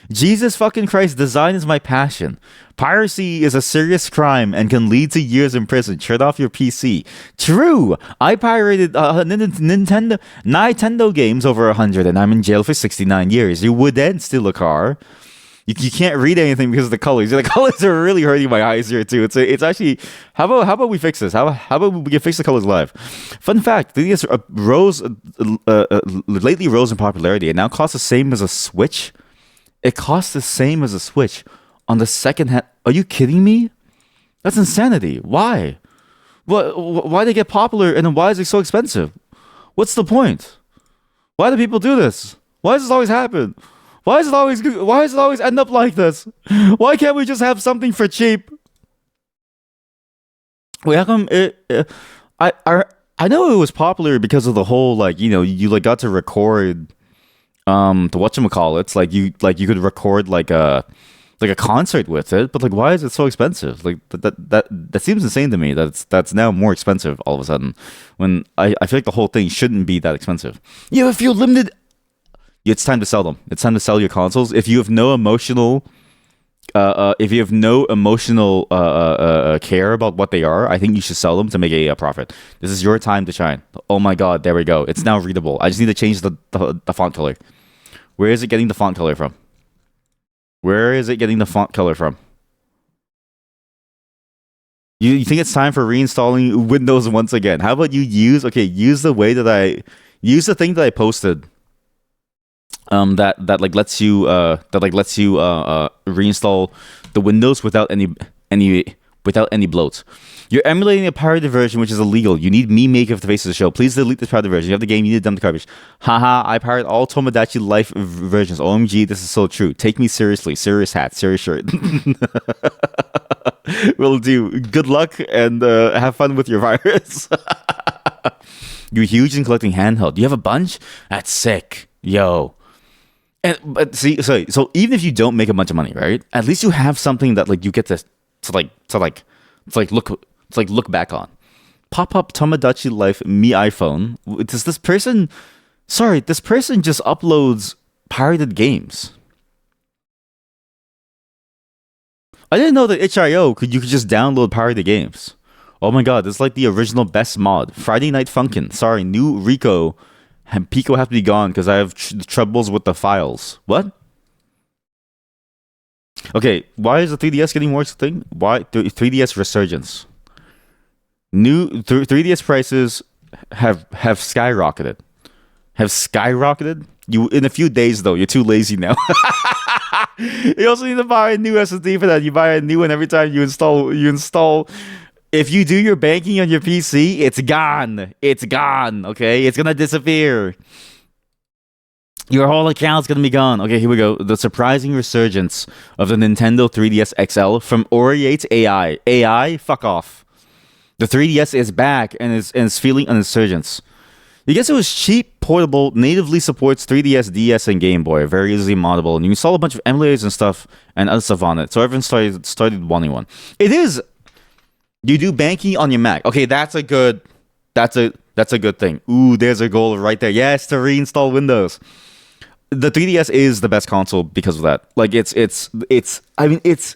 Jesus fucking Christ, design is my passion. Piracy is a serious crime and can lead to years in prison. Shut off your PC. True. I pirated Nintendo games over 100 and I'm in jail for 69 years. You would then steal a car. You can't read anything because of the colors. The colors are really hurting my eyes here too. It's actually how about we fix this? How about we can fix the colors live? Fun fact: the DS lately rose in popularity. It now costs the same as a Switch. It costs the same as a Switch on the second hand. Are you kidding me? That's insanity. Why? Why they get popular and then why is it so expensive? What's the point? Why do people do this? Why does this always happen? Why is it always end up like this? Why can't we just have something for cheap? Wait, how come I know it was popular because of the whole you like got to record the whatchamacallits, like you could record like a concert with it, but like why is it so expensive? Like that seems insane to me. That's now more expensive all of a sudden when I feel like the whole thing shouldn't be that expensive. Yeah, if you're limited, it's time to sell them. It's time to sell your consoles. If you have no emotional care about what they are, I think you should sell them to make a profit. This is your time to shine. Oh my god, there we go. It's now readable. I just need to change the font color. Where is it getting the font color from? Where is it getting the font color from? You think it's time for reinstalling Windows once again? How about you use the thing that I posted that lets you reinstall the Windows without any bloat. You're emulating a pirated version, which is illegal. You need me maker to face the show. Please delete this pirated version. You have the game. You need to dump the garbage. Haha, I pirate all Tomodachi Life versions. OMG, this is so true. Take me seriously. Serious hat. Serious shirt. Will do. Good luck and have fun with your virus. You're huge in collecting handheld. You have a bunch? That's sick. Yo. But see, so even if you don't make a bunch of money, right? At least you have something that like you get to look back on. Pop up Tomodachi Life Me iPhone. Does this person? Sorry, this person just uploads pirated games. I didn't know that itch.io you could just download pirated games. Oh my god, this is like the original best mod. Friday Night Funkin'. Sorry, new Rico. And Pico have to be gone because I have troubles with the files. What? Okay, why is the 3DS getting worse thing? Why 3DS resurgence? New 3DS prices have skyrocketed. Have skyrocketed. You in a few days though. You're too lazy now. You also need to buy a new SSD for that. You buy a new one every time you install. You install. If you do your banking on your PC, it's gone. It's gone. Okay, it's gonna disappear. Your whole account's gonna be gone. Okay, here we go. The surprising resurgence of the Nintendo 3DS XL from Oriate AI. AI, fuck off. The 3DS is back and is feeling an insurgence. You guess it was cheap, portable, natively supports 3DS, DS, and Game Boy, very easily moddable, and you install a bunch of emulators and stuff and other stuff on it. So everyone started wanting one. It is. You do banking on your Mac. Okay, that's a good thing. Ooh, there's a goal right there. Yes, to reinstall Windows. The 3DS is the best console because of that. Like it's I mean it's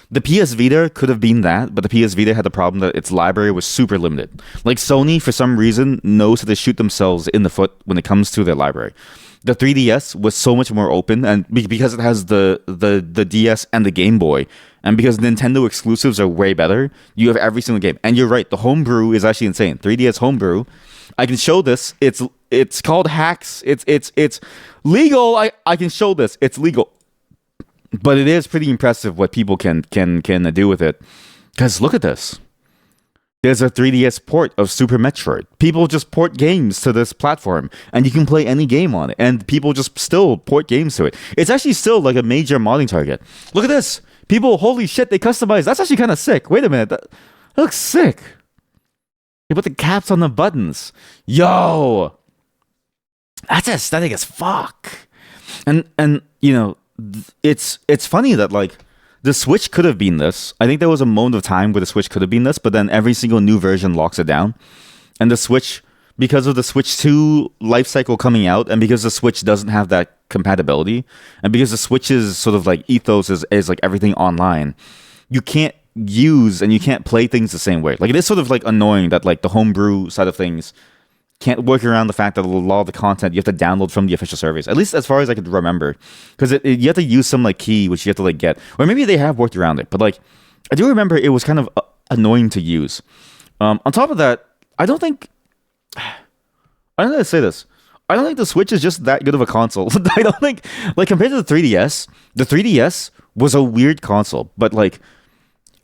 the PS Vita could have been that, but the PS Vita had the problem that its library was super limited. Like Sony for some reason knows how to shoot themselves in the foot when it comes to their library. The 3DS was so much more open, and because it has the DS and the Game Boy, and because Nintendo exclusives are way better, you have every single game. And you're right, the homebrew is actually insane. 3DS homebrew, I can show this. It's called hacks. It's legal. I can show this. It's legal, but it is pretty impressive what people can do with it. Because look at this. There's a 3DS port of Super Metroid. People just port games to this platform, and you can play any game on it. And people just still port games to it. It's actually still like a major modding target. Look at this. People, holy shit, they customize. That's actually kind of sick. Wait a minute. That looks sick. They put the caps on the buttons. Yo! That's aesthetic as fuck. And you know, it's funny that like the Switch could have been this. I think there was a moment of time where the Switch could have been this, but then every single new version locks it down. And the Switch, because of the Switch 2 life cycle coming out, and because the Switch doesn't have that compatibility, and because the Switch's sort of like ethos is like everything online, you can't use and you can't play things the same way. Like it is sort of like annoying that like the homebrew side of things can't work around the fact that a lot of the content you have to download from the official servers, at least as far as I could remember, because you have to use some like key which you have to like get, or maybe they have worked around it, but like I do remember it was kind of annoying to use. On top of that, I don't know how to say this. I don't think the Switch is just that good of a console. I don't think, like, compared to the 3DS was a weird console, but like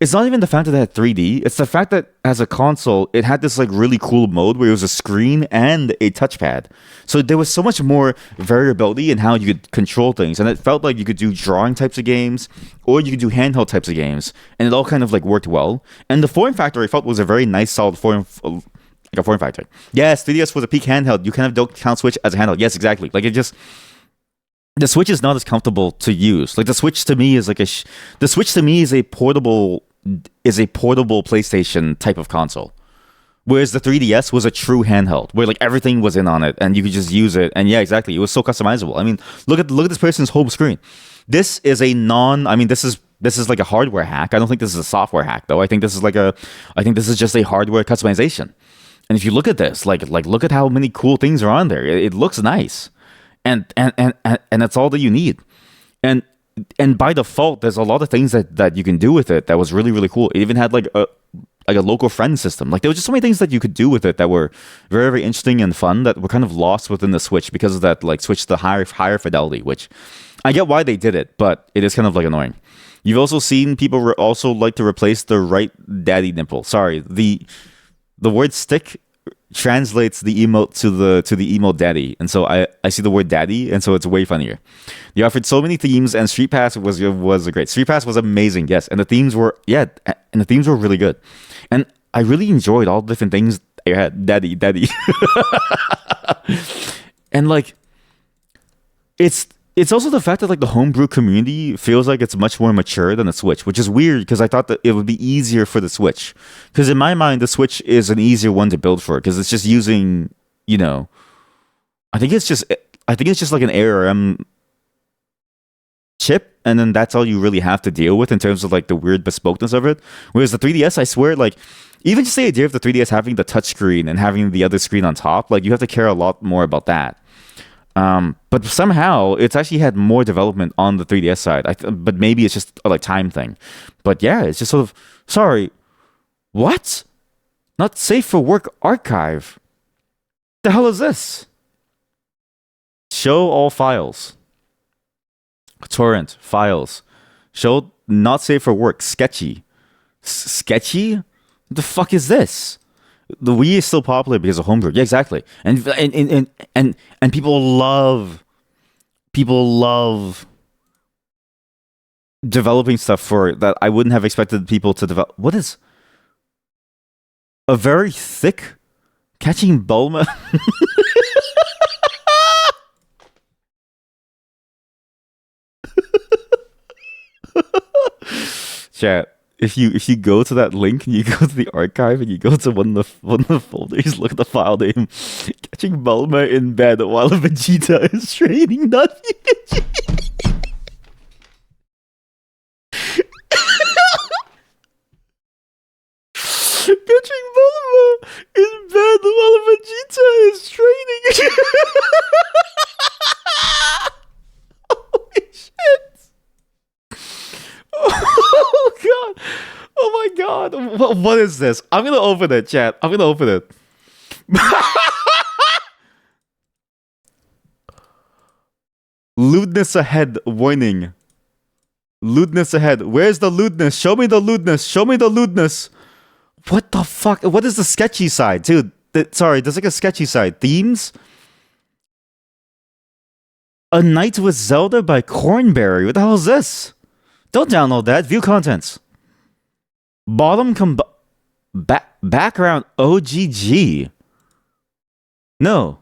it's not even the fact that it had 3D. It's the fact that as a console, it had this like really cool mode where it was a screen and a touchpad. So there was so much more variability in how you could control things. And it felt like you could do drawing types of games or you could do handheld types of games. And it all kind of like worked well. And the form factor I felt was a very nice, solid form factor. Yes, 3DS was a peak handheld. You kind of don't count Switch as a handheld. Yes, exactly. Like it just... The Switch is not as comfortable to use. Like the Switch to me is like the Switch to me is a portable PlayStation type of console, whereas the 3DS was a true handheld where like everything was in on it and you could just use it. And yeah, exactly, it was so customizable. I mean, look at this person's home screen. This is a this is like a hardware hack. I don't think this is a software hack though. I think this is just a hardware customization. And if you look at this, like look at how many cool things are on there. It looks nice. And that's all that you need. And by default, there's a lot of things that you can do with it that was really, really cool. It even had like a local friend system. Like there was just so many things that you could do with it that were very, very interesting and fun that were kind of lost within the Switch because of that like switch to higher fidelity, which I get why they did it, but it is kind of like annoying. You've also seen people also like to replace the right daddy nipple. Sorry, the word stick translates the emote to the emote daddy, and so I see the word daddy, and so it's way funnier. They offered so many themes, and Street Pass was great. Street Pass was amazing, yes, and the themes were really good, and I really enjoyed all the different things I had. Daddy, and like it's also the fact that like the homebrew community feels like it's much more mature than the Switch, which is weird because I thought that it would be easier for the Switch. Because in my mind, the Switch is an easier one to build for because it's just using, you know, I think it's just like an ARM chip, and then that's all you really have to deal with in terms of like the weird bespokeness of it. Whereas the 3DS, I swear, like even just the idea of the 3DS having the touchscreen and having the other screen on top, like you have to care a lot more about that. But somehow it's actually had more development on the 3DS side. But maybe it's just a like time thing. But yeah, it's just sort of sorry. What? Not safe for work archive. The hell is this? Show all files. Torrent files. Show not safe for work. Sketchy. Sketchy? What the fuck is this? The Wii is still popular because of homebrew. Yeah, exactly. And people love developing stuff for that I wouldn't have expected people to develop. What is a very thick catching Bulma? Chat. If you go to that link and you go to the archive and you go to one of the folders, look at the file name. Catching Bulma in bed while Vegeta is training not Catching Bulma in bed while Vegeta is training. Holy shit. Oh god. Oh my god. What is this? I'm gonna open it, chat. I'm gonna open it. Lewdness ahead warning. Lewdness ahead. Where's the lewdness? Show me the lewdness. Show me the lewdness. What the fuck? What is the sketchy side? Dude, sorry, there's like a sketchy side. Themes? A Night with Zelda by Cornberry. What the hell is this? Don't download that. View contents. Bottom background OGG. No.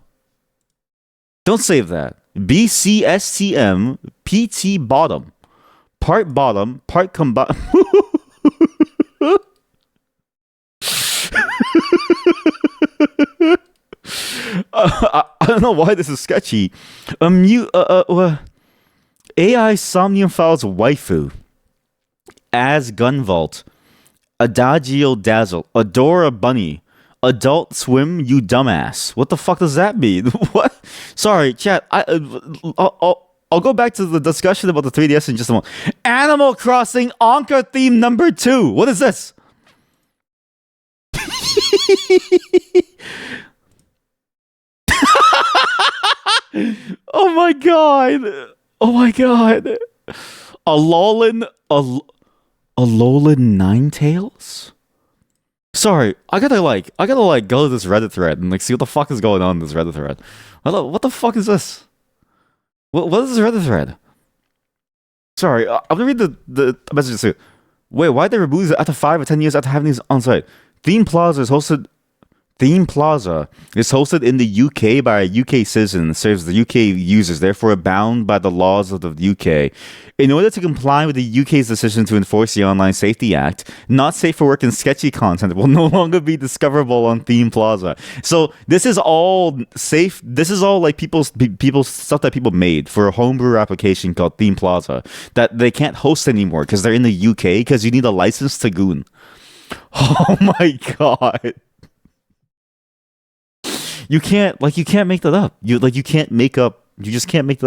Don't save that. BCSTM PT bottom. Part bottom, part combine. I don't know why this is sketchy. AI Somnium Files waifu. As Gunvault. Adagio Dazzle. Adora Bunny. Adult Swim, you dumbass. What the fuck does that mean? What? Sorry, chat. I'll go back to the discussion about the 3DS in just a moment. Animal Crossing Anka theme number 2. What is this? Oh my god. Oh my god. Alolan Ninetales? Sorry, I gotta go to this Reddit thread and like see what the fuck is going on in this Reddit thread. What the fuck is this? What is this Reddit thread? Sorry, I'm gonna read the messages too. Wait, why did they remove these after 5 or 10 years after having these on site? Theme Plaza is hosted in the UK by a UK citizen and serves the UK users, therefore bound by the laws of the UK. In order to comply with the UK's decision to enforce the Online Safety Act, not safe for work and sketchy content will no longer be discoverable on Theme Plaza. So this is all safe. This is all like people's stuff that people made for a homebrew application called Theme Plaza that they can't host anymore because they're in the UK because you need a license to goon. Oh my god. You can't make that up. You just can't make that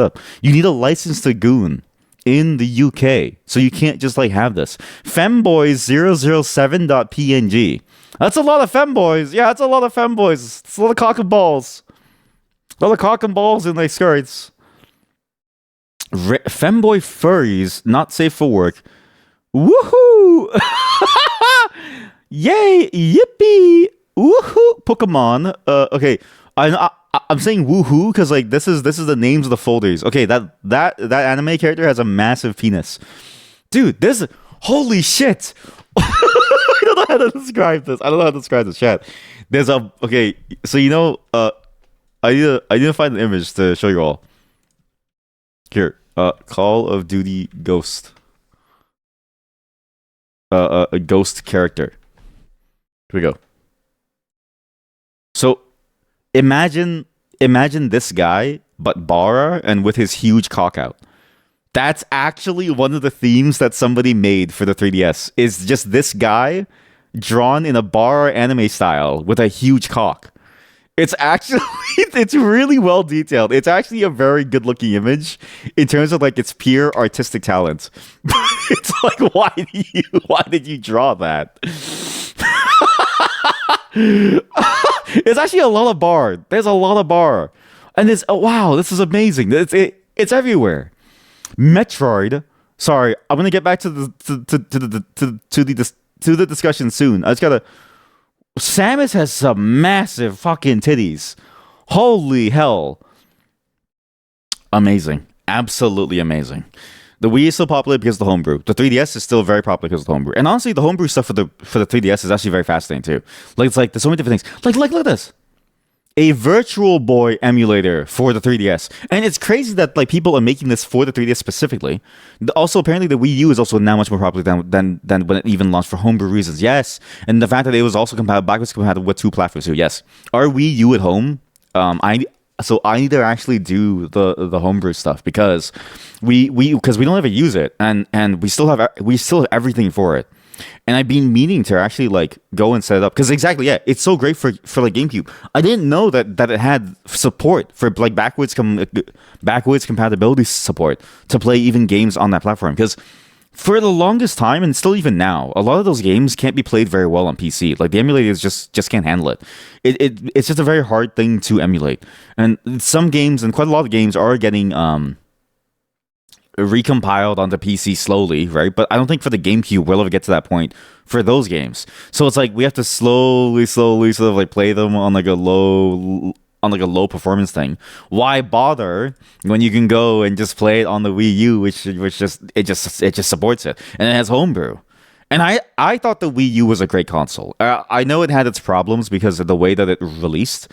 up. You need a license to goon in the UK. So you can't just like have this. Femboys007.png. That's a lot of femboys. Yeah, that's a lot of femboys. It's a lot of cock and balls. A lot of cock and balls in their skirts. Femboy furries, not safe for work. Woohoo! Yay! Yippee! Woohoo! Pokemon. Okay. I'm saying woohoo because like this is the names of the folders. Okay, that anime character has a massive penis, dude. Holy shit. I don't know how to describe this. Chat. There's a okay. So I need to find an image to show you all. Here, Call of Duty Ghost. A ghost character. Here we go. So imagine this guy, but Bara and with his huge cock out. That's actually one of the themes that somebody made for the 3DS. Is just this guy drawn in a Bara anime style with a huge cock. It's actually it's really well detailed. It's actually a very good looking image in terms of like its pure artistic talent. It's like why did you draw that? It's actually a lot of bar. There's a lot of bar, and it's wow, this is amazing. It's everywhere. Metroid. Sorry, I'm gonna get back to the discussion soon. I just gotta. Samus has some massive fucking titties. Holy hell! Amazing, absolutely amazing. The Wii is still popular because of the homebrew. The 3DS is still very popular because of the homebrew. And honestly, the homebrew stuff for the 3DS is actually very fascinating too. Like it's like there's so many different things. Like look at this. A Virtual Boy emulator for the 3DS. And it's crazy that like people are making this for the 3DS specifically. Also, apparently the Wii U is also now much more popular than when it even launched for homebrew reasons. Yes. And the fact that it was also backwards compatible with two platforms too. Yes. Our Wii U at home, I need to actually do the homebrew stuff because we don't ever use it and we still have everything for it. And I've been meaning to actually like go and set it up because exactly it's so great for like GameCube. I didn't know that it had support for like backwards compatibility support to play even games on that platform because for the longest time and still even now a lot of those games can't be played very well on PC. Like the emulators just can't handle it. It's just a very hard thing to emulate, and some games and quite a lot of games are getting recompiled onto PC slowly, right? But I don't think for the GameCube we'll ever get to that point for those games. So it's like we have to slowly sort of like play them on like a low performance thing. Why bother when you can go and just play it on the Wii U, which just supports it and it has homebrew. And I thought the Wii U was a great console. I know it had its problems because of the way that it released,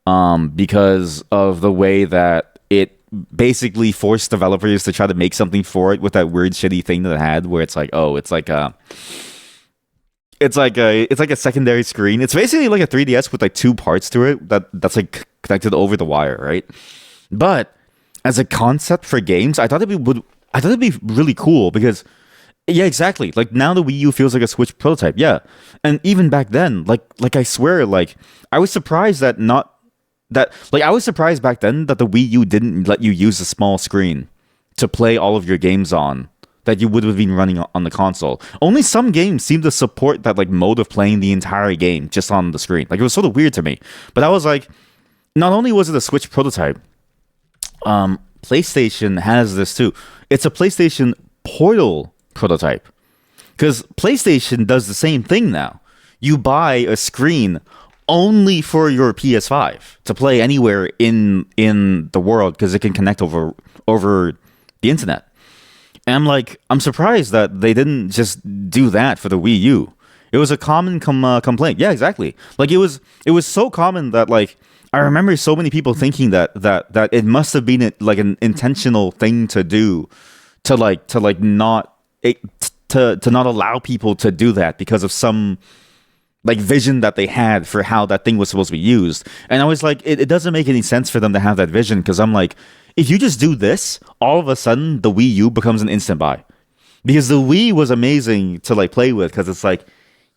because of the way that it basically forced developers to try to make something for it with that weird shitty thing that it had where it's like it's like a secondary screen. It's basically like a 3DS with like two parts to it that's like connected over the wire, right? But as a concept for games, I thought it'd be really cool because yeah, exactly. Like now the Wii U feels like a Switch prototype. Yeah. And even back then, like I swear, like I was surprised that I was surprised back then that the Wii U didn't let you use a small screen to play all of your games on that you would have been running on the console. Only some games seem to support that like mode of playing the entire game just on the screen. Like it was sort of weird to me. But I was like, not only was it a Switch prototype, PlayStation has this too. It's a PlayStation Portal prototype. Because PlayStation does the same thing now. You buy a screen only for your PS5 to play anywhere in the world because it can connect over the internet. And I'm surprised that they didn't just do that for the Wii U. It was a common complaint. Yeah, exactly. Like it was so common that like I remember so many people thinking that it must have been like an intentional thing to do to not allow people to do that because of some like vision that they had for how that thing was supposed to be used. And I was like, it doesn't make any sense for them to have that vision because I'm like, if you just do this, all of a sudden the Wii U becomes an instant buy. Because the Wii was amazing to like play with because it's like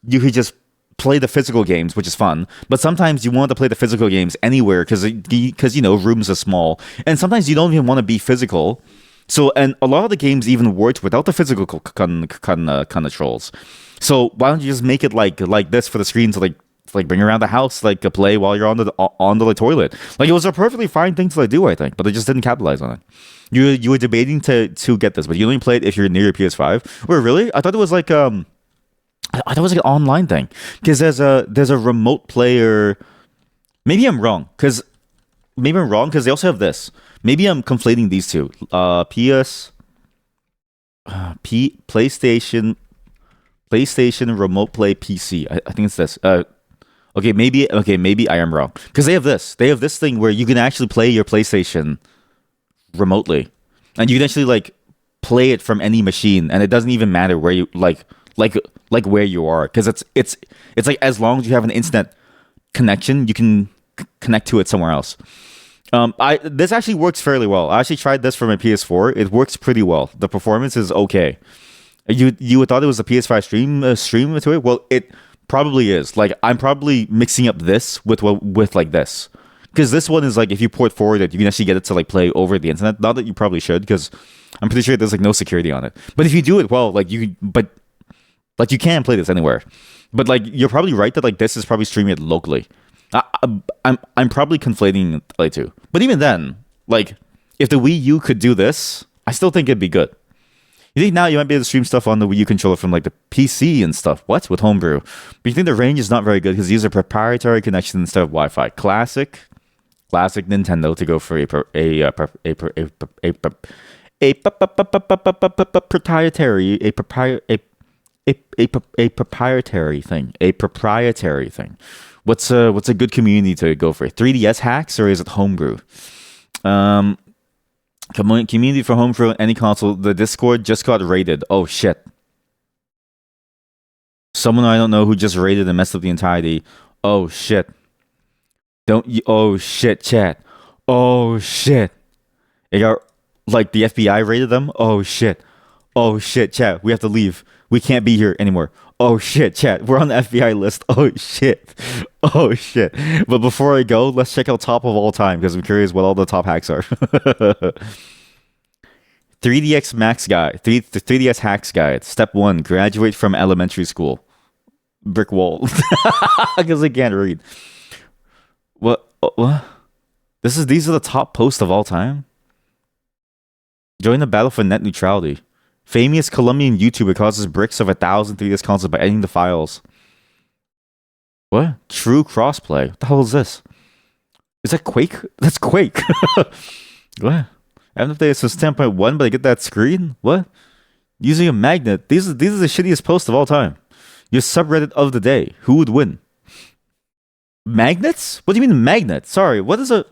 you could just play the physical games, which is fun. But sometimes you want to play the physical games anywhere because rooms are small. And sometimes you don't even want to be physical. So, and a lot of the games even worked without the physical controls. So why don't you just make it like this for the screen to like bring around the house, like play while you're on the toilet. Like it was a perfectly fine thing to do, I think, but they just didn't capitalize on it. You were debating to get this, but you only play it if you're near your PS5. Wait, really? I thought it was like I thought it was like an online thing because there's a remote player. Maybe I'm wrong because they also have this. Maybe I'm conflating these two. PlayStation Remote Play PC. I think it's this. Okay, maybe I am wrong because they have this. They have this thing where you can actually play your PlayStation remotely, and you can actually like play it from any machine, and it doesn't even matter where you like where you are because it's like as long as you have an internet connection, you can connect to it somewhere else. This actually works fairly well. I actually tried this for my PS4. It works pretty well. The performance is okay. You thought it was a PS5 stream to it? Well, it probably is. Like I'm probably mixing up this with like this. Because this one is like if you port forward it, you can actually get it to like play over the internet. Not that you probably should, because I'm pretty sure there's like no security on it. But if you do it well, like but Like you can play this anywhere, but like you're probably right that like this is probably streaming it locally. I'm probably conflating like two, but even then, like if the Wii U could do this, I still think it'd be good. You think now you might be able to stream stuff on the Wii U controller from like the PC and stuff? What with Homebrew? But you think the range is not very good because these are proprietary connections instead of Wi-Fi. Classic Nintendo to go for a proprietary thing. What's a good community to go for? 3DS hacks or is it Homebrew? Community for Homebrew on any console. The Discord just got raided. Oh shit! Someone I don't know who just raided and messed up the entirety. Oh shit! Don't you? Oh shit, chat. Oh shit! It got like the FBI raided them. Oh shit! Oh shit, chat. We have to leave. We can't be here anymore. Oh shit, chat. We're on the FBI list. Oh shit. Oh shit. But before I go, let's check out top of all time because I'm curious what all the top hacks are. 3DX Max Guide. 3DS Hacks Guide. Step 1. Graduate from elementary school. Brick wall. Because I can't read. What? What? These are the top posts of all time? Join the battle for net neutrality. Famous Colombian YouTuber causes bricks of 1,000 3DS consoles by editing the files. What? True crossplay. What the hell is this? Is that Quake? That's Quake. What? I haven't updated since 10.1, but I get that screen? What? Using a magnet. These are the shittiest posts of all time. Your subreddit of the day. Who would win? Magnets? What do you mean magnet? Sorry, what the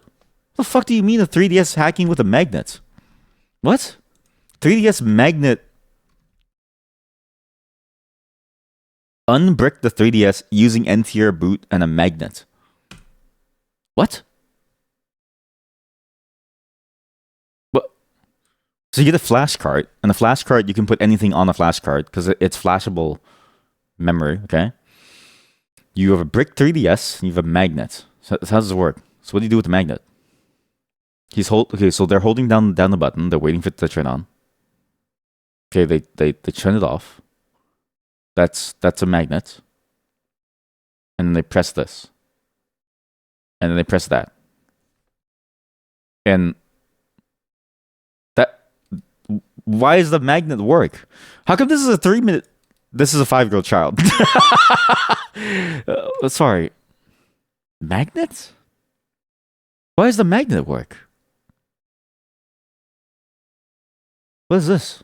fuck do you mean a 3DS hacking with a magnet? What? 3DS magnet. Unbrick the 3DS using NTR boot and a magnet. What? What? So you get a flash card, and a flash card you can put anything on a flash card because it's flashable memory. Okay. You have a brick 3DS, and you have a magnet. So how does it work? So what do you do with the magnet? Okay, so they're holding down the button. They're waiting for it to turn on. Okay, they turn it off. That's a magnet. And then they press this. And then they press that. And that why does the magnet work? How come this is a 3-minute this is a 5-year-old child? Sorry. Magnets? Why does the magnet work? What is this?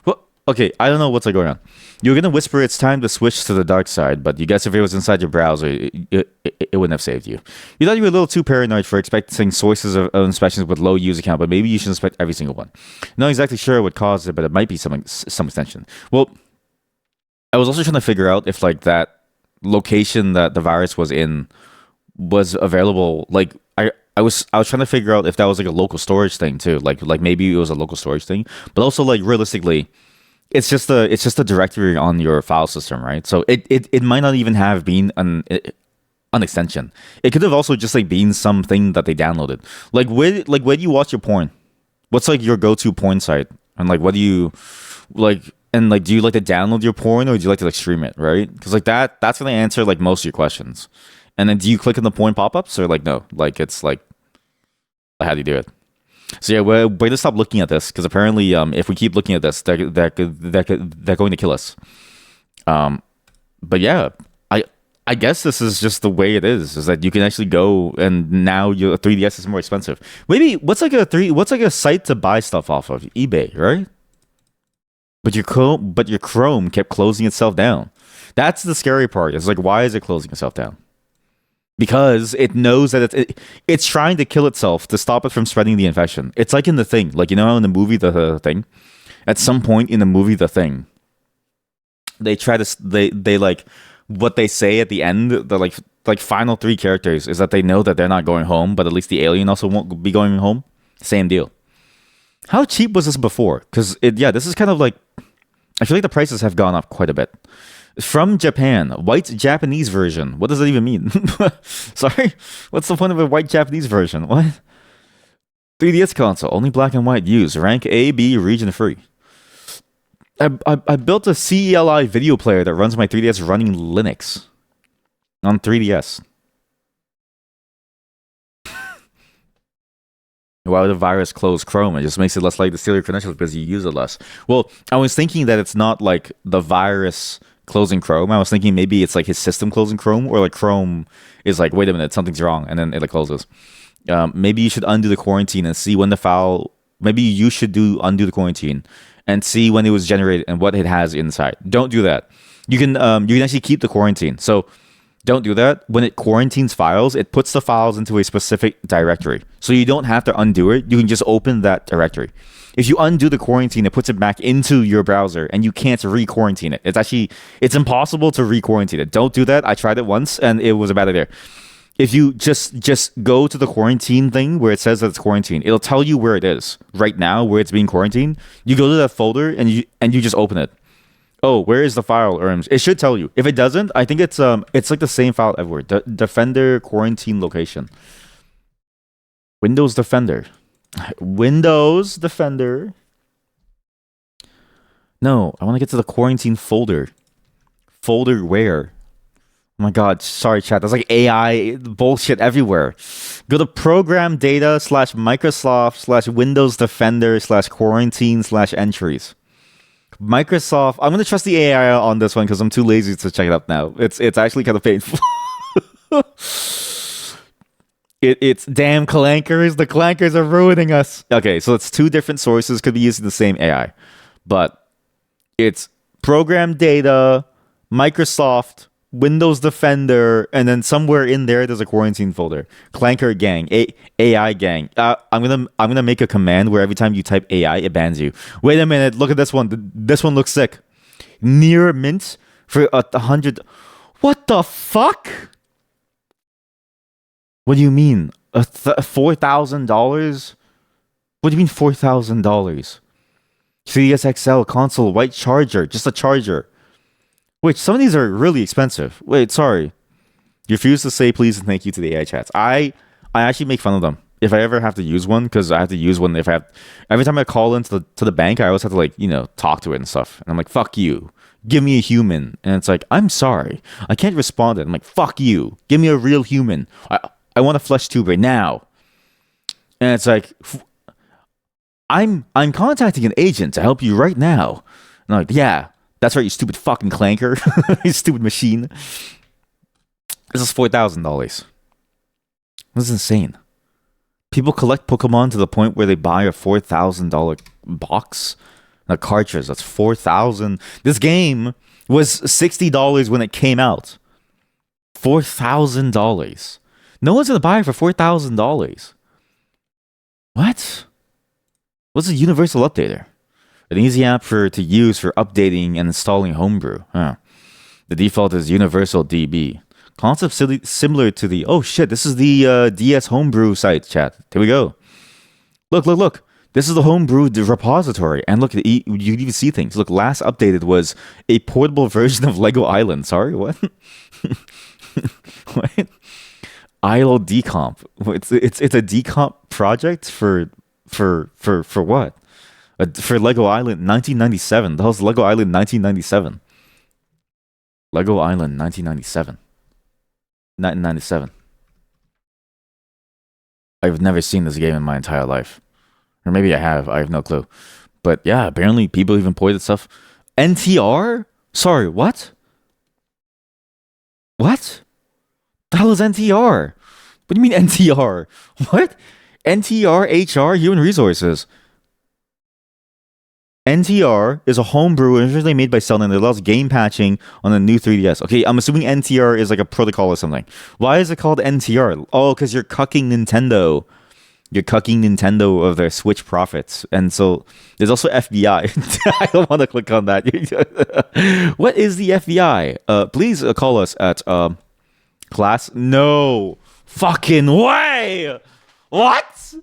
Well, okay, I don't know what's going on. You're gonna whisper it's time to switch to the dark side, but you guess if it was inside your browser, it wouldn't have saved you. You thought you were a little too paranoid for expecting sources of inspections with low user count, but maybe you should inspect every single one. Not exactly sure what caused it, but it might be some extension. Well, I was also trying to figure out if like that location that the virus was in was available. Like I was trying to figure out if that was like a local storage thing too. Like maybe it was a local storage thing, but also like realistically, it's just a directory on your file system, right? So it might not even have been an extension. It could have also just like been something that they downloaded. Like where do you watch your porn? What's like your go-to porn site? And like what do you like? And like do you like to download your porn or do you like to like stream it? Right? Because like that's gonna answer like most of your questions. And then do you click on the porn pop-ups or like no? Like it's like how do you do it? So yeah, we're going to stop looking at this because apparently, if we keep looking at this, they're going to kill us. But yeah, I guess this is just the way it is that you can actually go and now your 3DS is more expensive. Maybe what's like a site to buy stuff off of? eBay, right? But your Chrome kept closing itself down. That's the scary part. It's like, why is it closing itself down? Because it knows that it's trying to kill itself to stop it from spreading the infection. It's like in The Thing. Like, you know how in the movie The Thing? At some point in the movie The Thing, they try to... They like... What they say at the end, the like final 3 characters, is that they know that they're not going home, but at least the alien also won't be going home. Same deal. How cheap was this before? Because, this is kind of like... I feel like the prices have gone up quite a bit. From Japan, white Japanese version. What does that even mean? Sorry? What's the point of a white Japanese version? What? 3DS console, only black and white use. Rank A, B, region free. I built a CLI video player that runs my 3DS running Linux on 3DS. Why would the virus close Chrome? It just makes it less likely to steal your credentials because you use it less. Well, I was thinking that it's not like the virus closing Chrome. I was thinking maybe it's like his system closing Chrome, or like Chrome is like, wait a minute, something's wrong, and then it like closes. Maybe you should undo the quarantine and see when the file. Maybe you should undo the quarantine and see when it was generated and what it has inside. Don't do that. You can actually keep the quarantine. So don't do that. When it quarantines files, it puts the files into a specific directory. So you don't have to undo it. You can just open that directory. If you undo the quarantine, it puts it back into your browser and you can't re-quarantine it. It's impossible to re-quarantine it. Don't do that. I tried it once and it was a bad idea. If you just go to the quarantine thing where it says that it's quarantined, it'll tell you where it is right now, where it's being quarantined. You go to that folder and you just open it. Oh, where is the file, Erms? It should tell you. If it doesn't, I think it's like the same file everywhere. Defender quarantine location. Windows Defender. Windows Defender. No, I want to get to the quarantine folder. Folder where? Oh my god, sorry chat. That's like AI bullshit everywhere. Go to program data /Microsoft /Windows Defender /quarantine /entries. Microsoft. I'm gonna trust the AI on this one because I'm too lazy to check it up now. It's actually kind of painful. It's damn clankers. The clankers are ruining us. Okay, so it's two different sources, could be using the same AI, but it's program data, Microsoft, Windows Defender, and then somewhere in there's a quarantine folder. Clanker gang, AI gang. I'm gonna make a command where every time you type AI, it bans you. Wait a minute, look at this one. This one looks sick. Near mint for 100. What the fuck? What do you mean? $4,000? What do you mean $4,000? 3DS XL console, white charger, just a charger. Wait, some of these are really expensive. Wait, sorry. You refuse to say please and thank you to the AI chats. I actually make fun of them if I ever have to use one, because I have to use one if I have. Every time I call into the bank, I always have to like talk to it and stuff. And I'm like, fuck you. Give me a human. And it's like, I'm sorry, I can't respond to it. I'm like, fuck you. Give me a real human. I want a flesh tube right now. And it's like, I'm contacting an agent to help you right now. And I'm like, yeah. That's right, you stupid fucking clanker. You stupid machine. This is $4,000. This is insane. People collect Pokemon to the point where they buy a $4,000 box. A cartridge, that's $4,000. This game was $60 when it came out. $4,000. No one's gonna buy it for $4,000. What? What's a universal updater? An easy app to use for updating and installing Homebrew. Huh. The default is Universal DB. Concept similar to the... Oh shit, this is the DS Homebrew site, chat. Here we go. Look. This is the Homebrew repository. And look, you can even see things. Look, last updated was a portable version of Lego Island. Sorry, what? What? ILO decomp. It's a decomp project for what? For Lego Island 1997. The hell's Lego Island 1997? Lego Island 1997. 1997. I've never seen this game in my entire life. Or maybe I have no clue. But yeah, apparently people even ported stuff. NTR? Sorry, what? What? The hell is NTR? What do you mean NTR? What? NTR HR Human Resources. NTR is a homebrew originally made by Cellnet that allows game patching on the new 3DS. Okay, I'm assuming NTR is like a protocol or something. Why is it called NTR? Oh, because you're cucking Nintendo. You're cucking Nintendo of their Switch profits. And so there's also FBI. I don't want to click on that. What is the FBI? Please call us at class. No fucking way. What?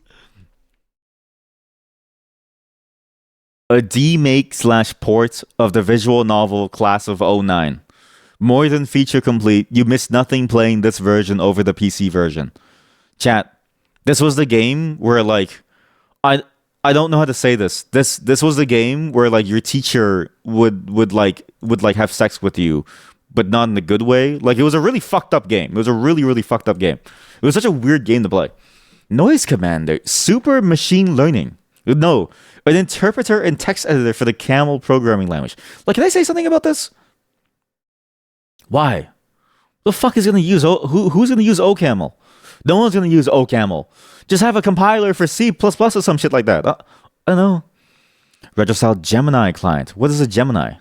A demake/port of the visual novel Class of '09. More than feature complete. You missed nothing playing this version over the PC version. Chat, this was the game where like I I don't know how to say this. This was the game where like your teacher would have sex with you, but not in a good way. Like it was a really fucked up game. It was a really fucked up game. It was such a weird game to play. Noise Commander, super machine learning. No, an interpreter and text editor for the Camel programming language. Like, can I say something about this? Why? The fuck is gonna use who's gonna use OCaml? No one's gonna use OCaml. Just have a compiler for C++ or some shit like that. I don't know. Retrostyle Gemini client. What is a Gemini?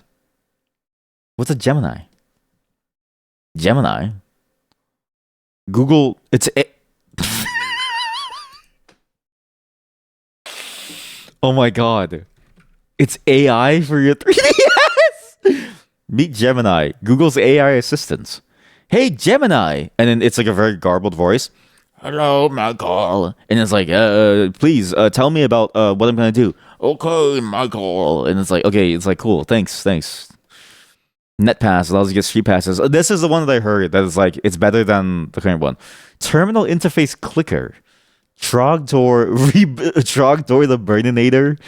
What's a Gemini? Gemini? Google. Oh my god. It's AI for your 3DS? Meet Gemini, Google's AI assistant. Hey, Gemini! And then it's like a very garbled voice. Hello, Michael. And it's like, please, tell me about what I'm gonna do. Okay, Michael. And it's like, okay, it's like, cool, thanks. NetPass allows you to get street passes. This is the one that I heard that is like, it's better than the current one. Terminal interface clicker. Trogdor the Burninator.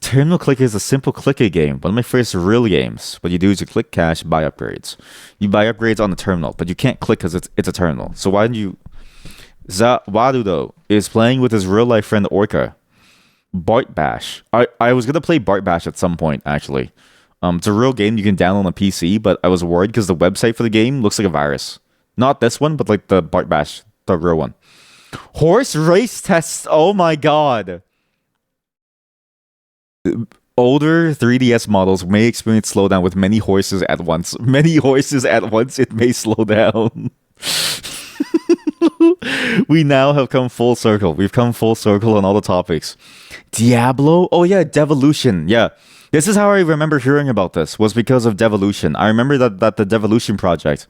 Terminal Clicker is a simple clicker game. One of my first real games. What you do is you click cash, buy upgrades. You buy upgrades on the terminal, but you can't click because it's a terminal. So why don't you... Wadu, though, is playing with his real-life friend Orca. Bart Bash. I was going to play Bart Bash at some point, actually. It's a real game you can download on a PC, but I was worried because the website for the game looks like a virus. Not this one, but like the Bart Bash, the real one. Horse race tests. Oh my god. Older 3DS models may experience slowdown with many horses at once. Many horses at once, it may slow down. We now have come full circle. We've come full circle on all the topics. Diablo? Oh yeah, Devolution. Yeah. This is how I remember hearing about this, was because of Devolution. I remember that the Devolution project.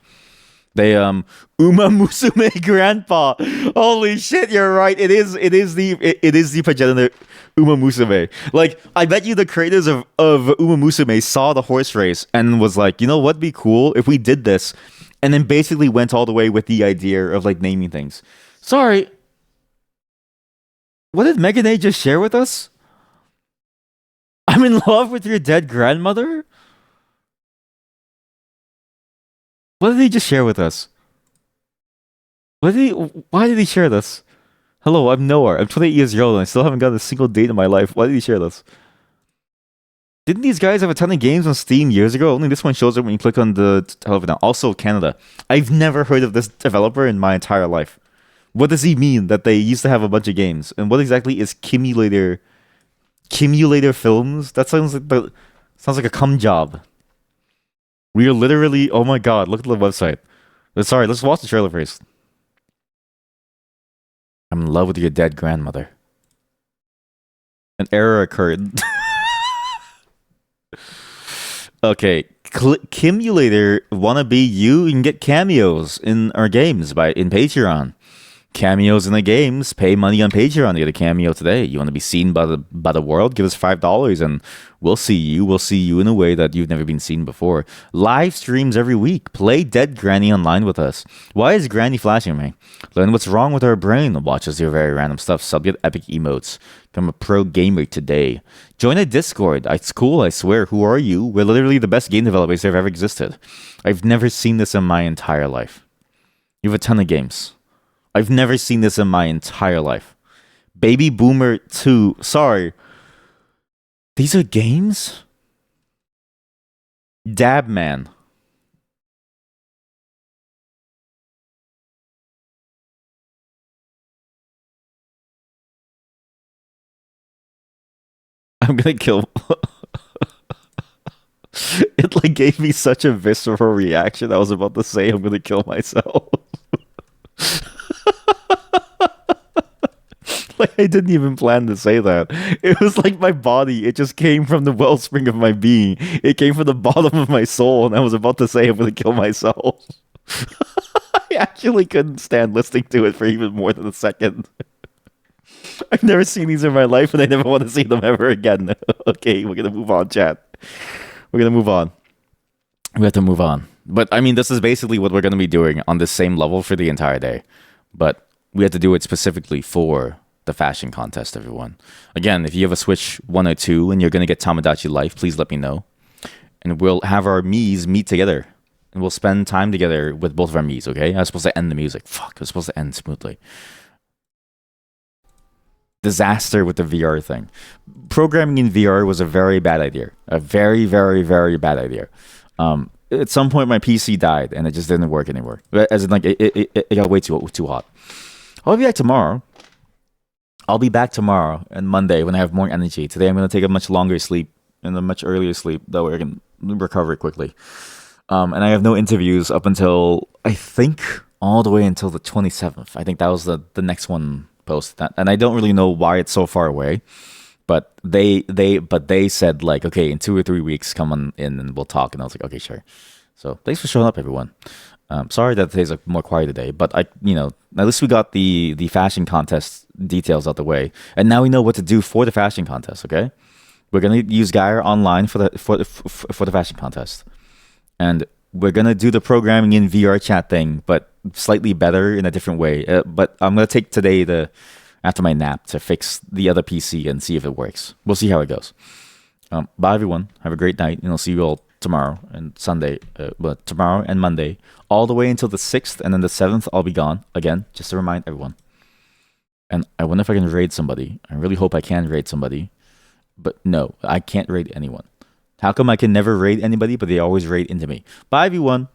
They Uma Musume Grandpa. Holy shit, you're right. It is the progenitor Uma Musume. Like, I bet you the creators of Uma Musume saw the horse race and was like, you know what'd be cool if we did this, and then basically went all the way with the idea of like naming things. Sorry. What did Megan A just share with us? I'm in love with your dead grandmother? What did he just share with us? Why did he share this? Hello, I'm Noah. I'm 28 years old and I still haven't got a single date in my life. Why did he share this? Didn't these guys have a ton of games on Steam years ago? Only this one shows up when you click on the telephone now. Also, Canada. I've never heard of this developer in my entire life. What does he mean that they used to have a bunch of games? And what exactly is Kimulator Films? That sounds like a cum job. We are literally... Oh my god, look at the website. Sorry, let's watch the trailer first. I'm in love with your dead grandmother. An error occurred. Okay, Kimulator wanna be you can get cameos in our games in Patreon. Cameos in the games. Pay money on Patreon to get a cameo today. You want to be seen by the world? Give us $5 and we'll see you. We'll see you in a way that you've never been seen before. Live streams every week. Play Dead Granny online with us. Why is Granny flashing me? Learn what's wrong with our brain. Watch us do very random stuff. Get epic emotes. Become a pro gamer today. Join a Discord. It's cool, I swear. Who are you? We're literally the best game developers that have ever existed. I've never seen this in my entire life. You have a ton of games. I've never seen this in my entire life. Baby Boomer 2. Sorry. These are games? Dabman. I'm gonna kill... It like gave me such a visceral reaction. I was about to say I'm gonna kill myself. Like, I didn't even plan to say that. It was like my body. It just came from the wellspring of my being. It came from the bottom of my soul, and I was about to say I'm going to kill myself. I actually couldn't stand listening to it for even more than a second. I've never seen these in my life, and I never want to see them ever again. Okay, we're going to move on, chat. We're going to move on. We have to move on. But, I mean, this is basically what we're going to be doing on the same level for the entire day. But we have to do it specifically for the fashion contest, everyone. Again, if you have a Switch 102 and you're gonna get Tamagotchi Life, please let me know, and we'll have our Miis meet together, and we'll spend time together with both of our Miis. Okay? I was supposed to end the music. Fuck, it was supposed to end smoothly. Disaster with the VR thing. Programming in VR was a very bad idea. A very, very, very bad idea. At some point, my PC died and it just didn't work anymore. As in, like, it got way too hot. I'll be back tomorrow. I'll be back tomorrow and Monday when I have more energy. Today, I'm going to take a much longer sleep and a much earlier sleep. That way I can recover quickly. And I have no interviews up until, I think, all the way until the 27th. I think that was the next one posted. And I don't really know why it's so far away. But they said, like, okay, in 2 or 3 weeks, come on in and we'll talk. And I was like, okay, sure. So thanks for showing up, everyone. Sorry that today's like more quiet today, but at least we got the fashion contest details out the way, and now we know what to do for the fashion contest. Okay, we're gonna use Gaia online for the fashion contest, and we're gonna do the programming in VR chat thing, but slightly better in a different way. But I'm gonna take today after my nap to fix the other PC and see if it works. We'll see how it goes. Bye everyone. Have a great night, and I'll see you all tomorrow and Sunday, but tomorrow and Monday, all the way until the 6th, and then the 7th, I'll be gone again, just to remind everyone. And I wonder if I can raid somebody. I really hope I can raid somebody, but no, I can't raid anyone. How come I can never raid anybody, but they always raid into me? Bye, everyone.